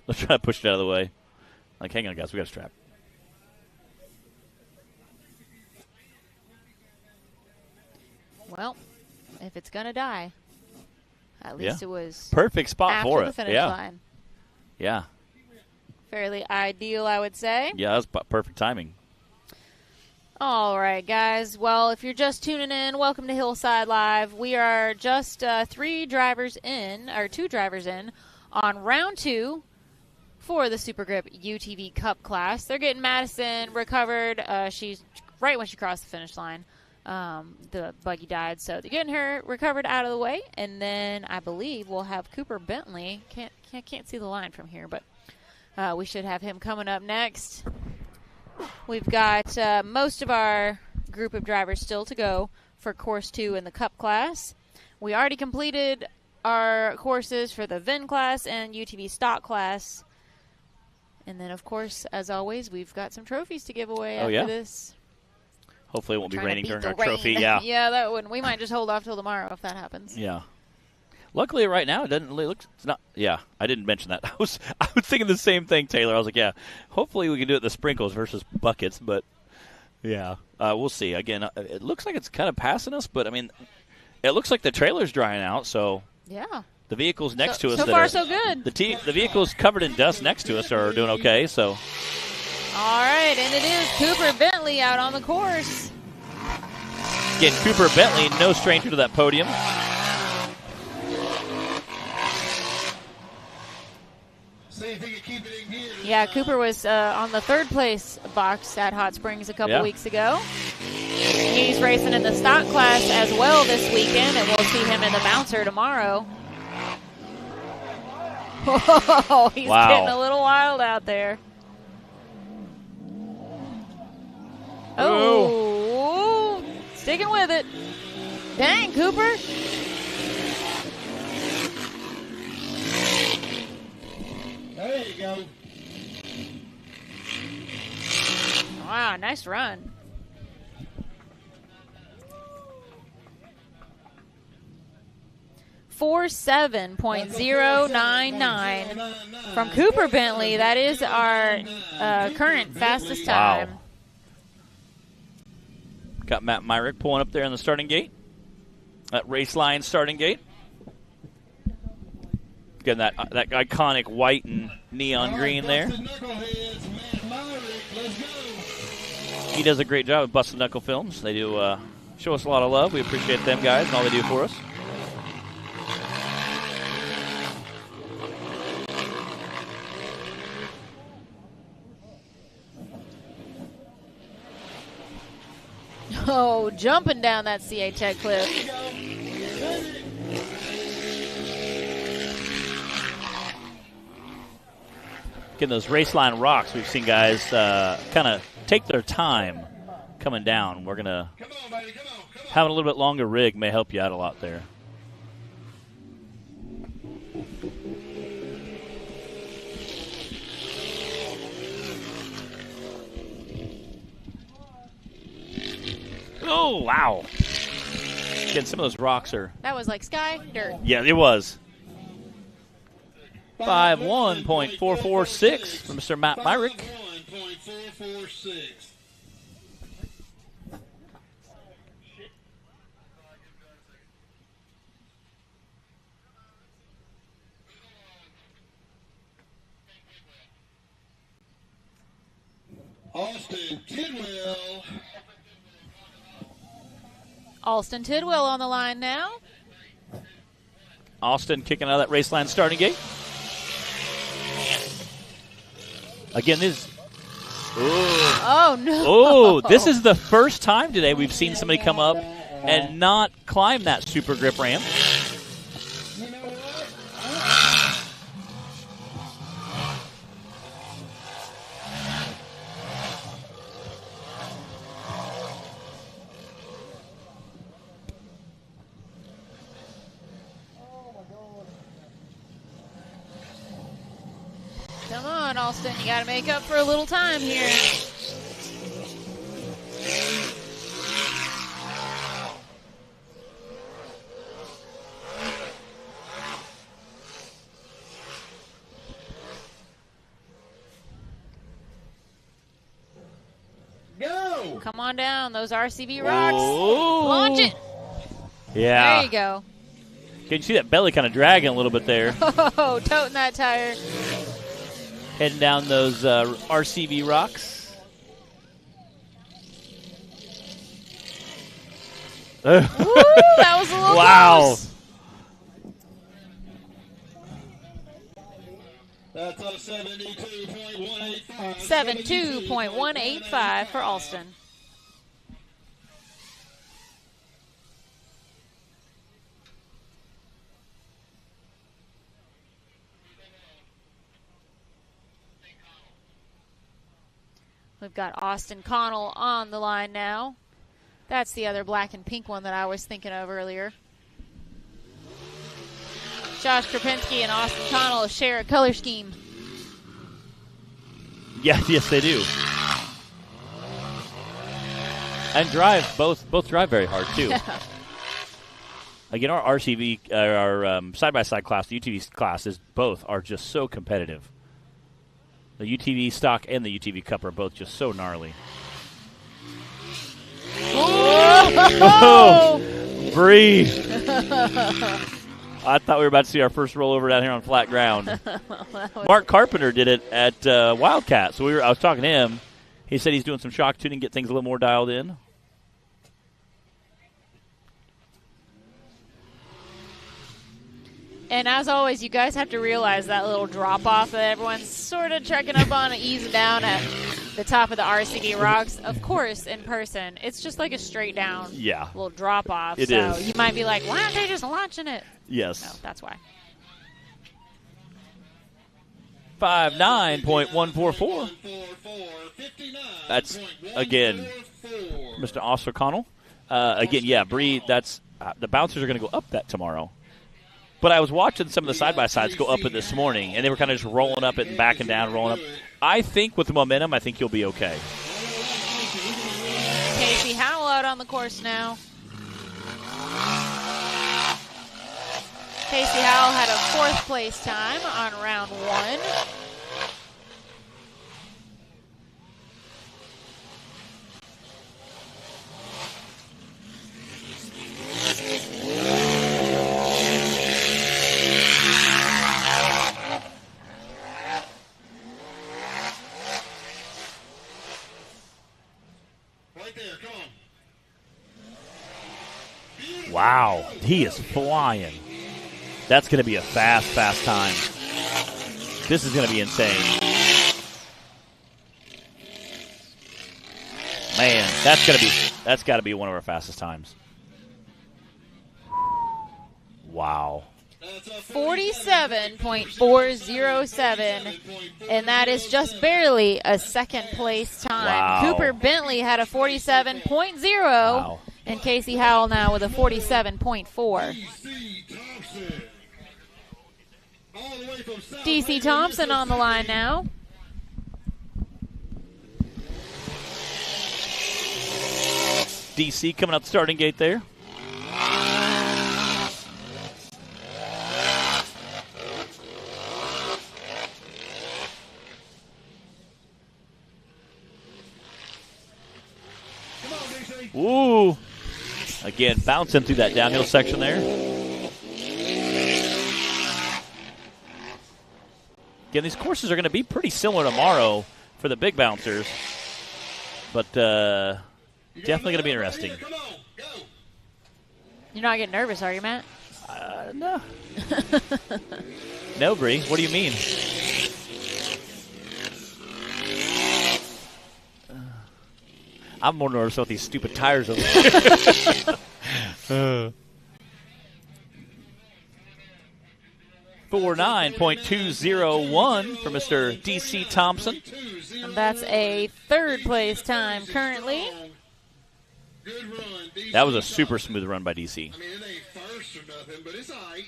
Let's try to push it out of the way. Like, hang on, guys, we got a strap. Well, if it's gonna die, at least it was perfect spot for it. After the finish line. Yeah. Fairly ideal, I would say. Yeah, that's perfect timing. All right, guys. Well, if you're just tuning in, welcome to Hillside Live. We are just 2 drivers in on round 2 for the Super Grip UTV Cup class. They're getting Madison recovered. She's right when she crossed the finish line. The buggy died, so they're getting her recovered out of the way, and then I believe we'll have Cooper Bentley. Can't see the line from here, but we should have him coming up next. We've got most of our group of drivers still to go for Course 2 in the Cup class. We already completed our courses for the VIN class and UTV Stock class. And then, of course, as always, we've got some trophies to give away after this. Hopefully it won't be raining during our trophy. Yeah. Yeah, that wouldn't. We might just hold off till tomorrow if that happens. Yeah. Luckily, right now, it doesn't really look. It's not. Yeah, I didn't mention that. I was thinking the same thing, Taylor. I was like, yeah, hopefully we can do it the sprinkles versus buckets, but yeah, we'll see. Again, it looks like it's kind of passing us, but I mean, it looks like the trailer's drying out. So yeah, the vehicles next to us. So far, so good. The vehicles covered in dust next to us are doing okay. So. All right, and it is Cooper Bentley out on the course. Again, Cooper Bentley, no stranger to that podium. Yeah, Cooper was on the 3rd place box at Hot Springs a couple weeks ago. He's racing in the stock class as well this weekend, and we'll see him in the bouncer tomorrow. Whoa, he's getting a little wild out there. Oh, sticking with it. Dang, Cooper. There you go. Wow, nice run. 47.099 from Cooper Bentley. That is our current fastest time. Wow. Got Matt Myrick pulling up there in the starting gate. That race line starting gate. Getting that iconic white and neon green there. He does a great job with Busted Knuckle Films. They do show us a lot of love. We appreciate them guys and all they do for us. Oh, jumping down that CA Tech cliff. Getting those race line rocks, we've seen guys kind of take their time coming down. We're going to having a little bit longer rig may help you out a lot there. Oh, wow. Again, some of those rocks are... That was like sky, dirt. Yeah, it was. 51.446 from Mr. Matt Myrick. 51.446. Austin Tidwell. Alston Tidwell on the line now. Austin kicking out of that race line starting gate. Again, this. Oh, no. Oh, this is the first time today we've seen somebody come up and not climb that super grip ramp. Come on, Alston. You got to make up for a little time here. Go! Come on down. Those RCV rocks. Oh. Launch it. Yeah. There you go. Can you see that belly kind of dragging a little bit there? Oh, toting that tire. Heading down those RCV rocks. Woo, that was a little close. That's a 72.185. 72.185 for Alston. We've got Austin Connell on the line now. That's the other black and pink one that I was thinking of earlier. Josh Krapinski and Austin Connell share a color scheme. Yeah, yes, they do. And drive, both drive very hard, too. Again, our RCV, our side-by-side class, the UTV classes, both are just so competitive. The UTV stock and the UTV Cup are both just so gnarly. Whoa! Breathe. I thought we were about to see our first rollover down here on flat ground. Mark Carpenter did it at Wildcat. So I was talking to him. He said he's doing some shock tuning, get things a little more dialed in. And as always, you guys have to realize that little drop-off that everyone's sort of trekking up on and easing down at the top of the RCV rocks. Of course, in person, it's just like a straight-down little drop-off. It so is. You might be like, why aren't they just launching it? Yes. No, that's why. 59.144. That's, again, Mr. Oscar Connell. Again, yeah, Bree, that's the bouncers are going to go up that tomorrow. But I was watching some of the side-by-sides go up it this morning, and they were kind of just rolling up it and backing down, rolling up. I think with the momentum, I think you'll be okay. Casey Howell out on the course now. Casey Howell had a 4th place time on round 1. Right there, come on. Wow, he is flying. That's going to be a fast time. This is going to be insane. Man, that's got to be one of our fastest times. Wow. 47.407, and that is just barely a 2nd place time. Wow. Cooper Bentley had a 47.0, Wow. and Casey Howell now with a 47.4. DC Thompson on the line now. DC coming out the starting gate there. Ooh. Again, bouncing through that downhill section there. Again, these courses are going to be pretty similar tomorrow for the big bouncers. But definitely going to be interesting. You're not getting nervous, are you, Matt? No. No, Bree. What do you mean? I'm more nervous about these stupid tires over there. 49.201 for Mr. DC Thompson. And that's a 3rd place time currently. That was a super smooth run by DC. I mean, it ain't first or nothing, but it's all right.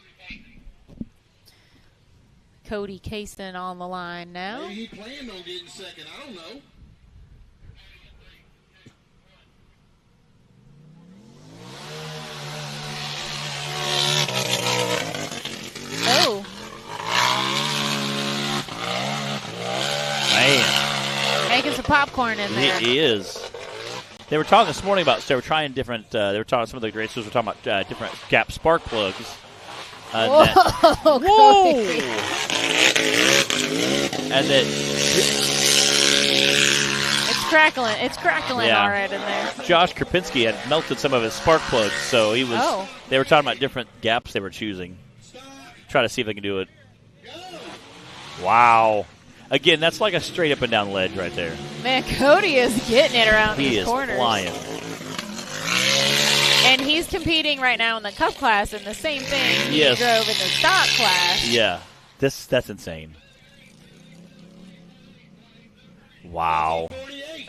Cody Kaysen on the line now. Maybe he planned on getting 2nd. I don't know. Oh. Man. Making some popcorn in there. It is. They were talking this morning about, they were trying different, they were talking, some of the racers were talking about different gap spark plugs. Whoa. Whoa! And that. It's crackling all right in there. Josh Krapinski had melted some of his spark plugs, so he was, they were talking about different gaps they were choosing. Try to see if they can do it. Wow. Again, that's like a straight up and down ledge right there. Man, Cody is getting it around these corners. He is flying. And he's competing right now in the Cup class, and the same thing he Yes. drove in the stock class. Yeah. That's insane. Wow.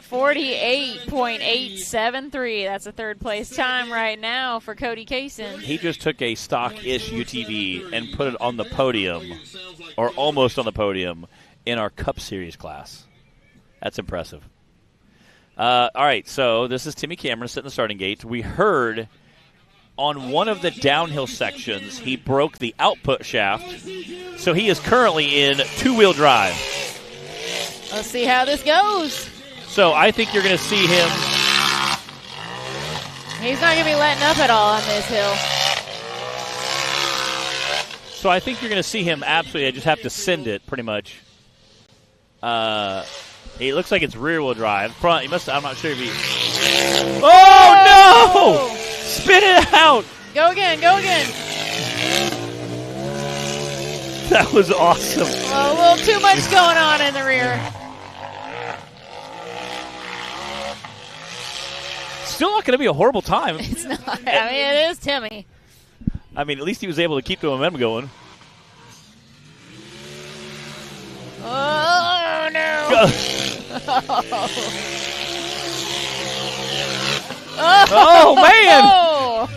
48.873. That's a 3rd place time right now for Cody Kaysen. He just took a stock-ish UTV and put it on the podium, or almost on the podium, in our Cup Series class. That's impressive. All right, so this is Timmy Cameron sitting in the starting gate. We heard on one of the downhill sections he broke the output shaft, so he is currently in 2-wheel drive. Let's see how this goes. So I think you're going to see him. He's not going to be letting up at all on this hill. So I think you're going to see him absolutely. I just have to send it pretty much. It looks like it's rear-wheel drive. Front. He must. I'm not sure if he. Oh no! Spin it out. Go again. Go again. That was awesome. A little too much going on in the rear. Still not going to be a horrible time. It's not. I mean, it is Timmy. I mean, at least he was able to keep the momentum going. Oh, no. Oh, man.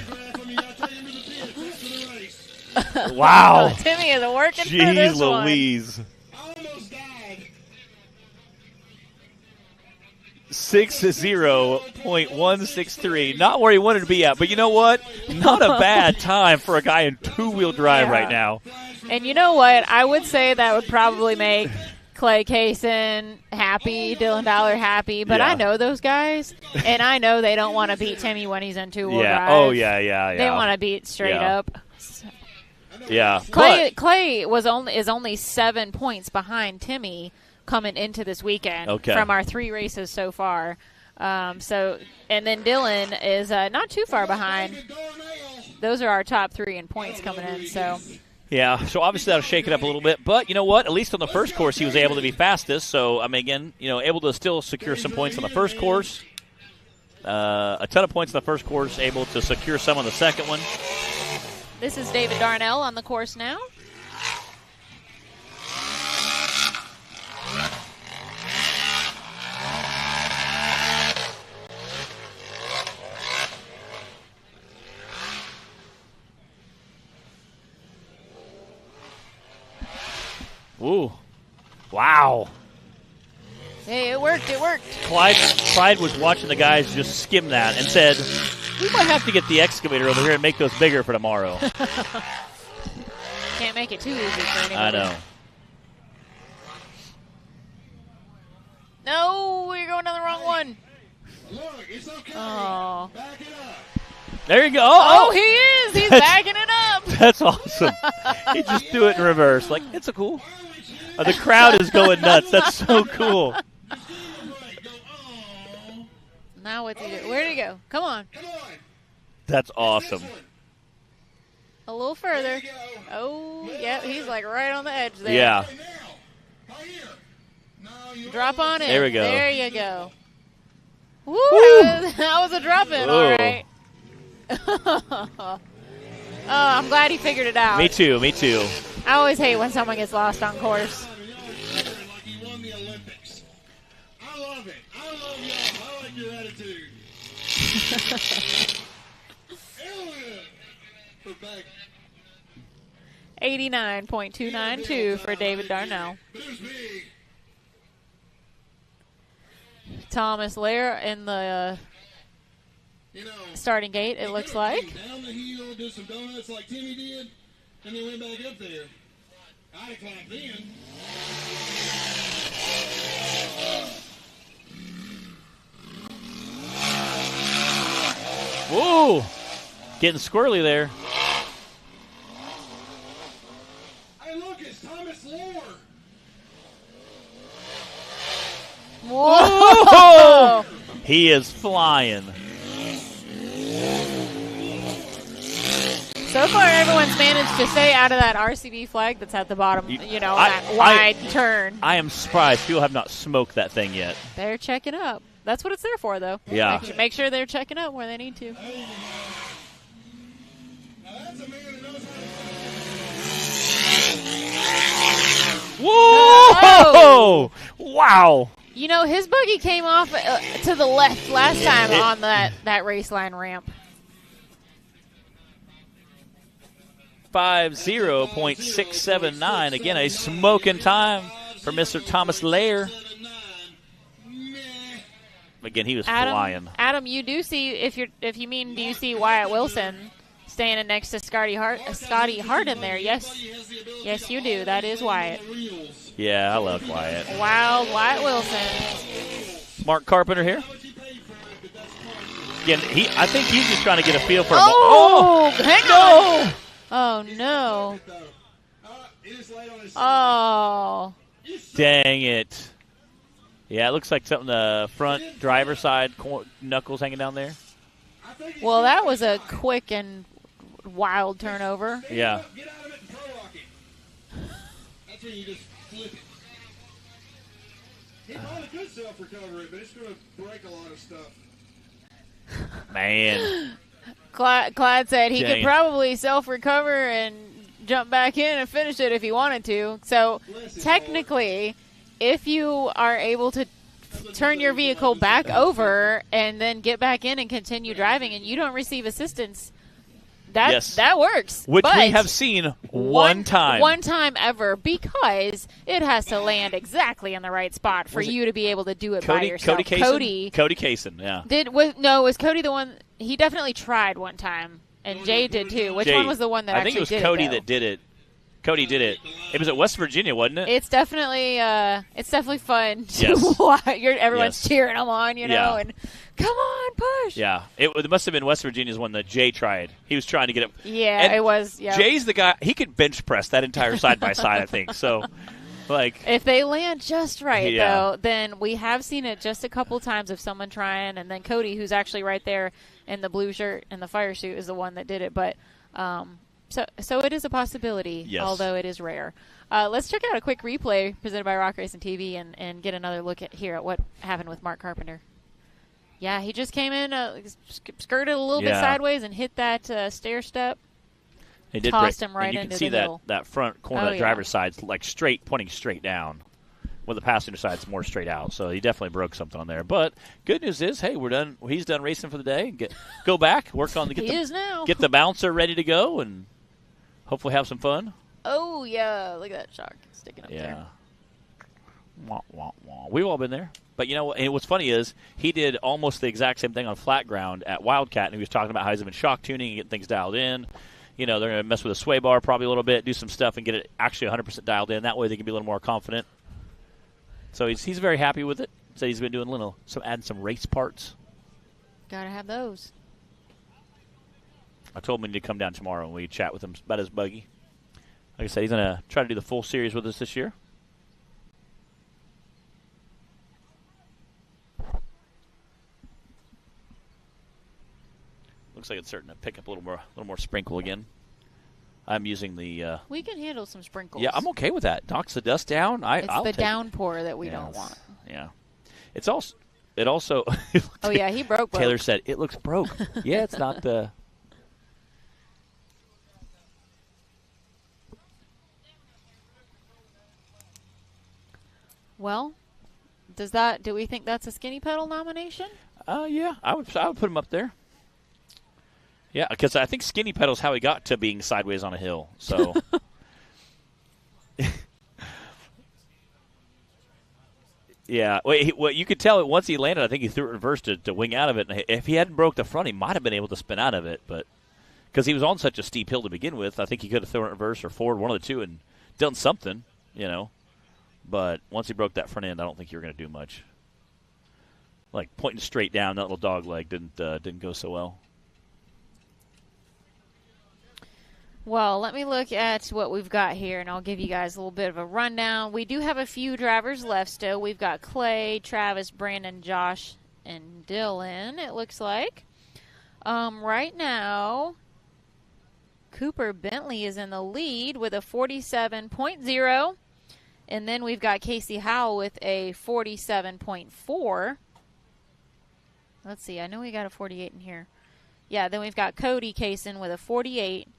Wow. Timmy is working for Jeez this Louise. I almost died. 60.163. Not where he wanted to be at, but you know what? Not a bad time for a guy in two-wheel drive right now. And you know what? I would say that would probably make Clay Kaysen happy, Dylan Dollar happy, but I know those guys, and I know they don't want to beat Timmy when he's in two-wheel drive. Oh, yeah. They want to beat straight up. Yeah. Clay is only 7 points behind Timmy coming into this weekend from our 3 races so far. And then Dylan is not too far behind. Those are our top 3 in points coming in. So obviously that'll shake it up a little bit. But you know what? At least on the first course he was able to be fastest. So, I mean, again, able to still secure some points on the first course. A ton of points on the first course, able to secure some on the second one. This is David Darnell on the course now. Ooh. Wow. Hey, it worked. Clyde was watching the guys just skim that and said, we might have to get the excavator over here and make those bigger for tomorrow. Can't make it too easy for anybody. I know. No, we're going down the wrong one. Look, it's okay. Oh. Back it up. There you go. Oh, he is. He's backing it up. That's awesome. He just do it in reverse. Like, it's a cool. The crowd is going nuts. That's so cool. Now what's he do? Where'd he go? Come on. That's awesome. A little further. Oh, yeah, he's like right on the edge there. Yeah. Drop on in. There we go. There you go. Woo! That was a drop in, all right. Oh, I'm glad he figured it out. Me too. I always hate when someone gets lost on course. Like he won the Olympics. I love it. I love y'all. I like your attitude. 89.292 for David Darnell. Thomas Lair in the starting gate, it looks like. Down the hill, did some donuts like Timmy did, and then went back up there. I climbed in. Whoa! Getting squirrely there. Hey, look, it's Thomas Lair. Whoa! He is flying. So far, everyone's managed to stay out of that RCB flag that's at the bottom, that wide turn. I am surprised people have not smoked that thing yet. They're checking up. That's what it's there for, though. Yeah. Make sure they're checking up where they need to. Now that's a man that knows how to... Whoa! Wow. His buggy came off to the left last time on that race line ramp. 50.679. Again, a smoking time for Mr. Thomas Lair. Again, he was flying. Adam, you do see do you see Wyatt Wilson standing next to Scotty Hart in there? Yes, you do. That is Wyatt. Yeah, I love Wyatt. Wild Wyatt Wilson. Mark Carpenter here. Again, I think he's just trying to get a feel for. Hang on. Oh no. Oh. Dang it. Yeah, it looks like something the front driver's side knuckles hanging down there. Well, that was a quick and wild turnover. Yeah. Get out of it and pro rock it. That's when you just flip it. He probably could self-recover it, but it's going to break a lot of stuff. Man. Clyde said he could probably self-recover and jump back in and finish it if he wanted to. So, technically, if you are able to turn your vehicle back over and then get back in and continue driving and you don't receive assistance, That works. Which but we have seen one time. One time ever, because it has to land exactly in the right spot for you to be able to do it by yourself. Cody Kaysen, yeah. Was Cody the one? He definitely tried one time, and Jay did too. Which one was the one that I think actually did it was Cody that did it. Cody did it. It was at West Virginia, wasn't it? It's definitely fun to watch. Everyone's cheering them on, and come on, push. Yeah, it must have been West Virginia's one that Jay tried. He was trying to get it. Yeah, and it was. Yeah. Jay's the guy. He could bench press that entire side by side, I think. So, if they land just right, though, then we have seen it just a couple times of someone trying, and then Cody, who's actually right there in the blue shirt and the fire suit, is the one that did it. But So it is a possibility, although it is rare. Let's check out a quick replay presented by Rock Racing TV and get another look at what happened with Mark Carpenter. Yeah, he just came in, skirted a little bit sideways and hit that stair step. He did tossed him right into the middle. You can see that front corner of the driver's side's like straight, pointing straight down, with the passenger side's more straight out. So he definitely broke something on there. But good news is, hey, we're done. He's done racing for the day. Go back, work on get the bouncer ready to go, and hopefully have some fun. Oh, yeah. Look at that shark sticking up there. Wah, wah, wah. We've all been there. But, and what's funny is he did almost the exact same thing on flat ground at Wildcat, and he was talking about how he's been shock tuning and getting things dialed in. They're going to mess with a sway bar probably a little bit, do some stuff, and get it actually 100% dialed in. That way they can be a little more confident. So he's very happy with it. So he's been doing adding some race parts. Got to have those. I told him he need to come down tomorrow and we chat with him about his buggy. Like I said, he's going to try to do the full series with us this year. Looks like it's starting to pick up a little more sprinkle again. I'm using the. We can handle some sprinkles. Yeah, I'm okay with that. Knocks the dust down. I'll the downpour that we don't want. Yeah, it also. Oh yeah, he broke. Taylor said it looks broke. Yeah, it's not the. Well, do we think that's a skinny pedal nomination? Yeah, I would put him up there. Yeah, because I think skinny pedal's how he got to being sideways on a hill. So, yeah, well, you could tell it once he landed. I think he threw it in reverse to wing out of it. And if he hadn't broke the front, he might have been able to spin out of it. But because he was on such a steep hill to begin with, I think he could have thrown it in reverse or forward, one of the two, and done something. But once he broke that front end, I don't think you were going to do much. Like pointing straight down, that little dog leg didn't go so well. Well, let me look at what we've got here, and I'll give you guys a little bit of a rundown. We do have a few drivers left still. We've got Clay, Travis, Brandon, Josh, and Dylan, it looks like. Right now, Cooper Bentley is in the lead with a 47.0. And then we've got Casey Howell with a 47.4. Let's see. I know we got a 48 in here. Yeah, then we've got Cody Kaysen with a 48.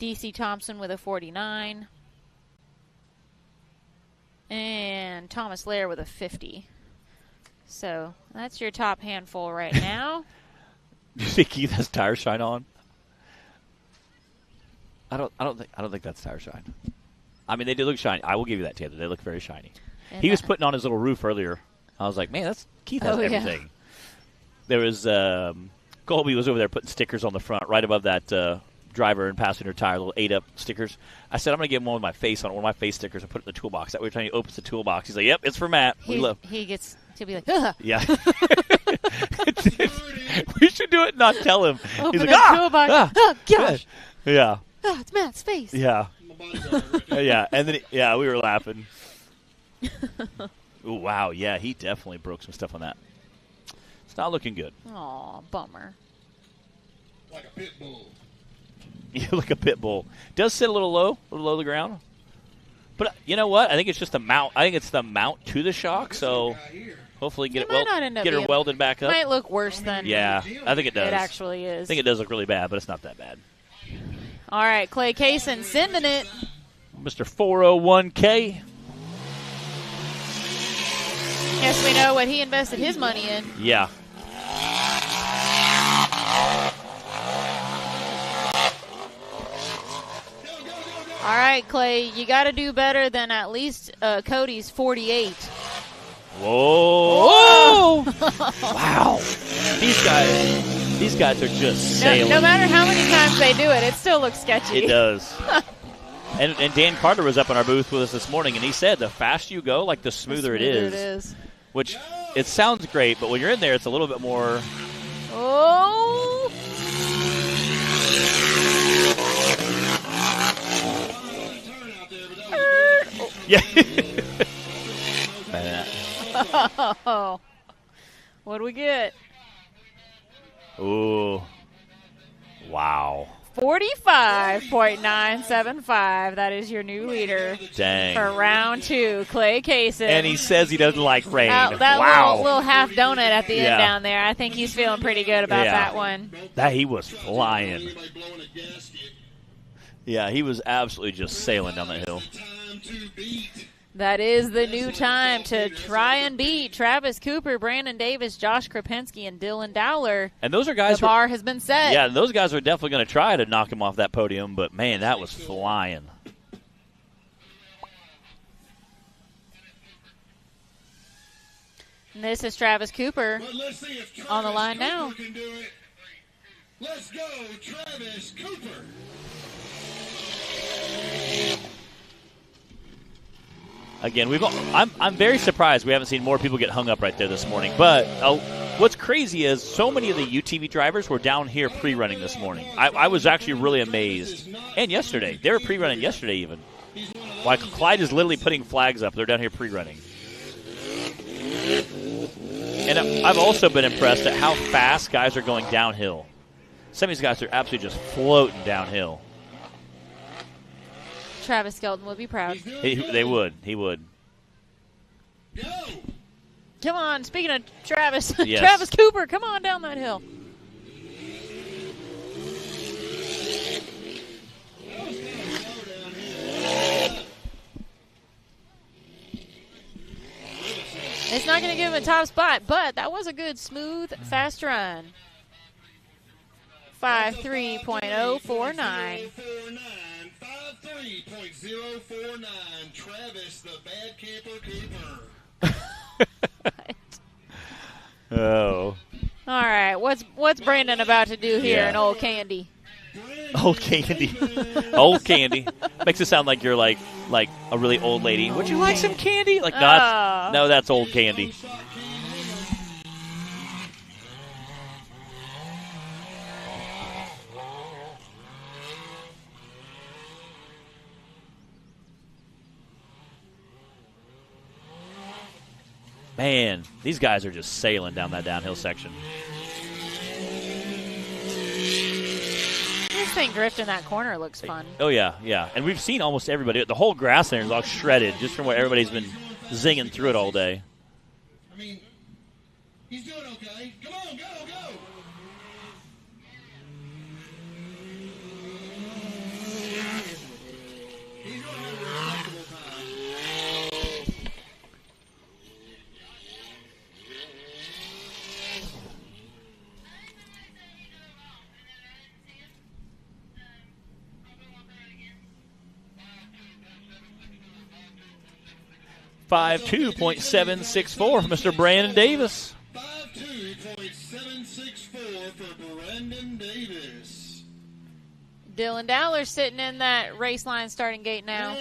DC Thompson with a 49. And Thomas Lair with a 50. So that's your top handful right now. Do you think Keith has tire shine on? I don't think that's tire shine. I mean, they do look shiny. I will give you that, Taylor. They look very shiny. And he was putting on his little roof earlier. I was like, man, Keith has everything. Yeah. There was Colby was over there putting stickers on the front right above that driver and passenger tire, little 8-up stickers. I said, I'm going to give him one with my face on it, one of my face stickers, and put it in the toolbox. That way, when he opens the toolbox, he's like, yep, it's for Matt. He gets to be like, ugh. Yeah. We should do it and not tell him. Open he's the toolbox. Oh, gosh. Yeah. Oh, it's Matt's face. Yeah. Yeah, and then we were laughing. Ooh, wow, yeah, he definitely broke some stuff on that. It's not looking good. Aw, bummer. Like a pit bull. Yeah, like a pit bull. Does sit a little low to the ground. But you know what? I think it's just the mount. I think it's the mount to the shock. So hopefully get her welded back up. It might look worse than. Yeah, I think it does. It actually is. I think it does look really bad, but it's not that bad. All right, Clay Kaysen sending it. Mr. 401K. Yes, we know what he invested his money in. Yeah. All right, Clay, you got to do better than at least Cody's 48. Whoa! Wow. These guys are just sailing. No matter how many times they do it, it still looks sketchy. It does. and Dan Carter was up in our booth with us this morning, and he said the faster you go, like the smoother it is. Which, it sounds great, but when you're in there, it's a little bit more. Oh! Yeah. Oh. What do we get? Ooh. Wow. 45.975. That is your new leader. Dang. For round 2, Clay Kaysen. And he says he doesn't like rain. That wow. little half donut at the end down there. I think he's feeling pretty good about that one. He was flying. Yeah, he was absolutely just sailing down that hill. That is the new time to try and beat Travis Cooper, Brandon Davis, Josh Krapinski, and Dylan Dowler. And those are guys. The bar has been set. Yeah, those guys are definitely going to try to knock him off that podium, but, man, that was flying. And this is Travis Cooper on the line now. Let's go, Travis Cooper. Again, I'm very surprised we haven't seen more people get hung up right there this morning. But what's crazy is so many of the UTV drivers were down here pre-running this morning. I was actually really amazed. And yesterday. They were pre-running yesterday even. Like Clyde is literally putting flags up. They're down here pre-running. And I've also been impressed at how fast guys are going downhill. Some of these guys are absolutely just floating downhill. Travis Skelton would be proud. They would. He would. Come on. Speaking of Travis, yes. Travis Cooper, come on down that hill. It's not going to give him a top spot, but that was a good, smooth, fast run. 5.3.049. 5.3.049. Travis the Bad Camper Cooper. Oh. All right. What's Brandon about to do here in Old Candy? Old Candy. Old Candy. Makes it sound like you're like a really old lady. Would you like some candy? Like, no, that's Old Candy. Man, these guys are just sailing down that downhill section. This thing drifting that corner looks fun. Oh, yeah. And we've seen almost everybody. The whole grass there is all shredded just from where everybody's been zinging through it all day. I mean, he's doing okay. Come on, go. He's going to have a respectable time. 5.2.764 for Mr. Brandon Davis. 5.2.764 for Brandon Davis. Dylan Dowler sitting in that race line starting gate now.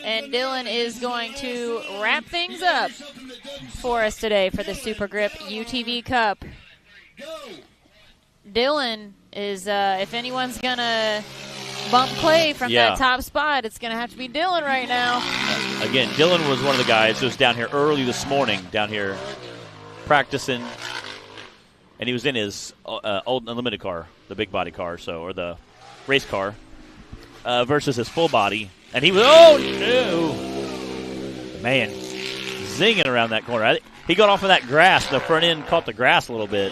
And Dylan is going to wrap things up for us today for the Super Grip UTV Cup. Dylan is, if anyone's going to bump Clay from that top spot, it's going to have to be Dylan right now. Again, Dylan was one of the guys who was down here early this morning, down here practicing. And he was in his old Unlimited car, the big body car, or the race car, versus his full body. And he was, man, zinging around that corner. He got off of that grass. The front end caught the grass a little bit.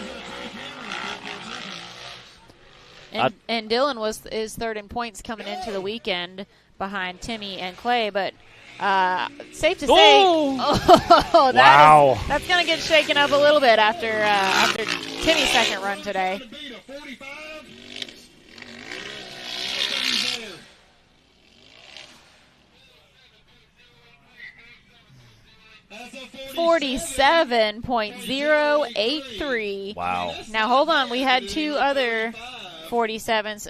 And Dylan is third in points coming into the weekend behind Timmy and Clay, but safe to say, that's going to get shaken up a little bit after Timmy's second run today. 47.083. Wow. Now, hold on. We had two other 47s.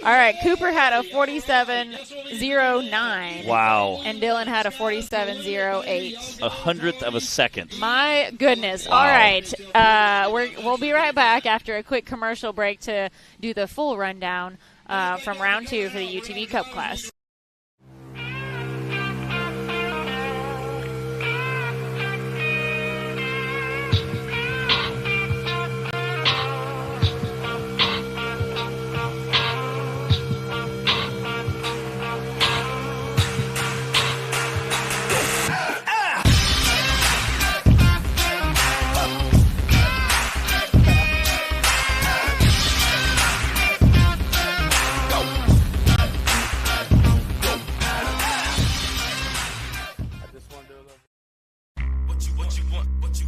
All right, Cooper had a 47.09. Wow. And Dylan had a 47.08. A hundredth of a second. My goodness. Wow. All right. We'll be right back after a quick commercial break to do the full rundown from round 2 for the UTV Cup class.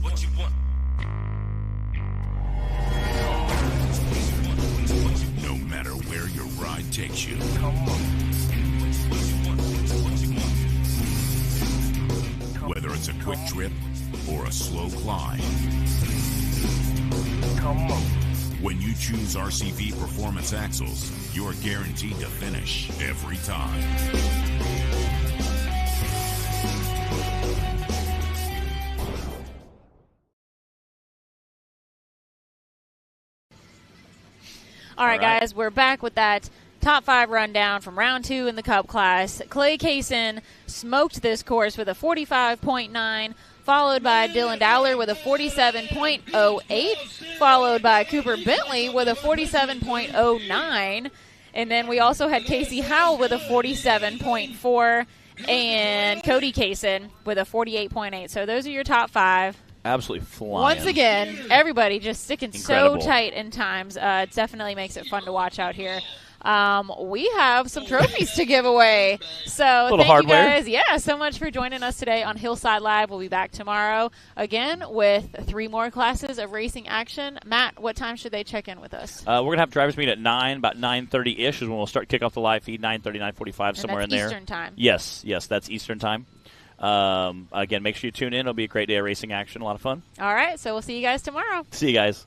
What you want. No matter where your ride takes you. Whether it's a quick trip or a slow climb. When you choose RCV Performance Axles, you're guaranteed to finish every time. All right, guys, we're back with that top 5 rundown from round 2 in the Cup class. Clay Kaysen smoked this course with a 45.9, followed by Dylan Dowler with a 47.08, followed by Cooper Bentley with a 47.09, and then we also had Casey Howell with a 47.4, and Cody Kaysen with a 48.8. So those are your top 5. Absolutely flying. Once again, everybody just sticking Incredible. so tight in times. It definitely makes it fun to watch out here. We have some trophies to give away. So thank hardware. you guys. Yeah, so much for joining us today on Hillside Live. We'll be back tomorrow again with 3 more classes of racing action. Matt, what time should they check in with us? We're going to have drivers meet at 9, about 9:30-ish is when we'll kick off the live feed, 9:30, 9:45, somewhere in there. Eastern time. Yes, that's Eastern time. Again, make sure you tune in. It'll be a great day of racing action, a lot of fun. All right, so we'll see you guys tomorrow. See you guys.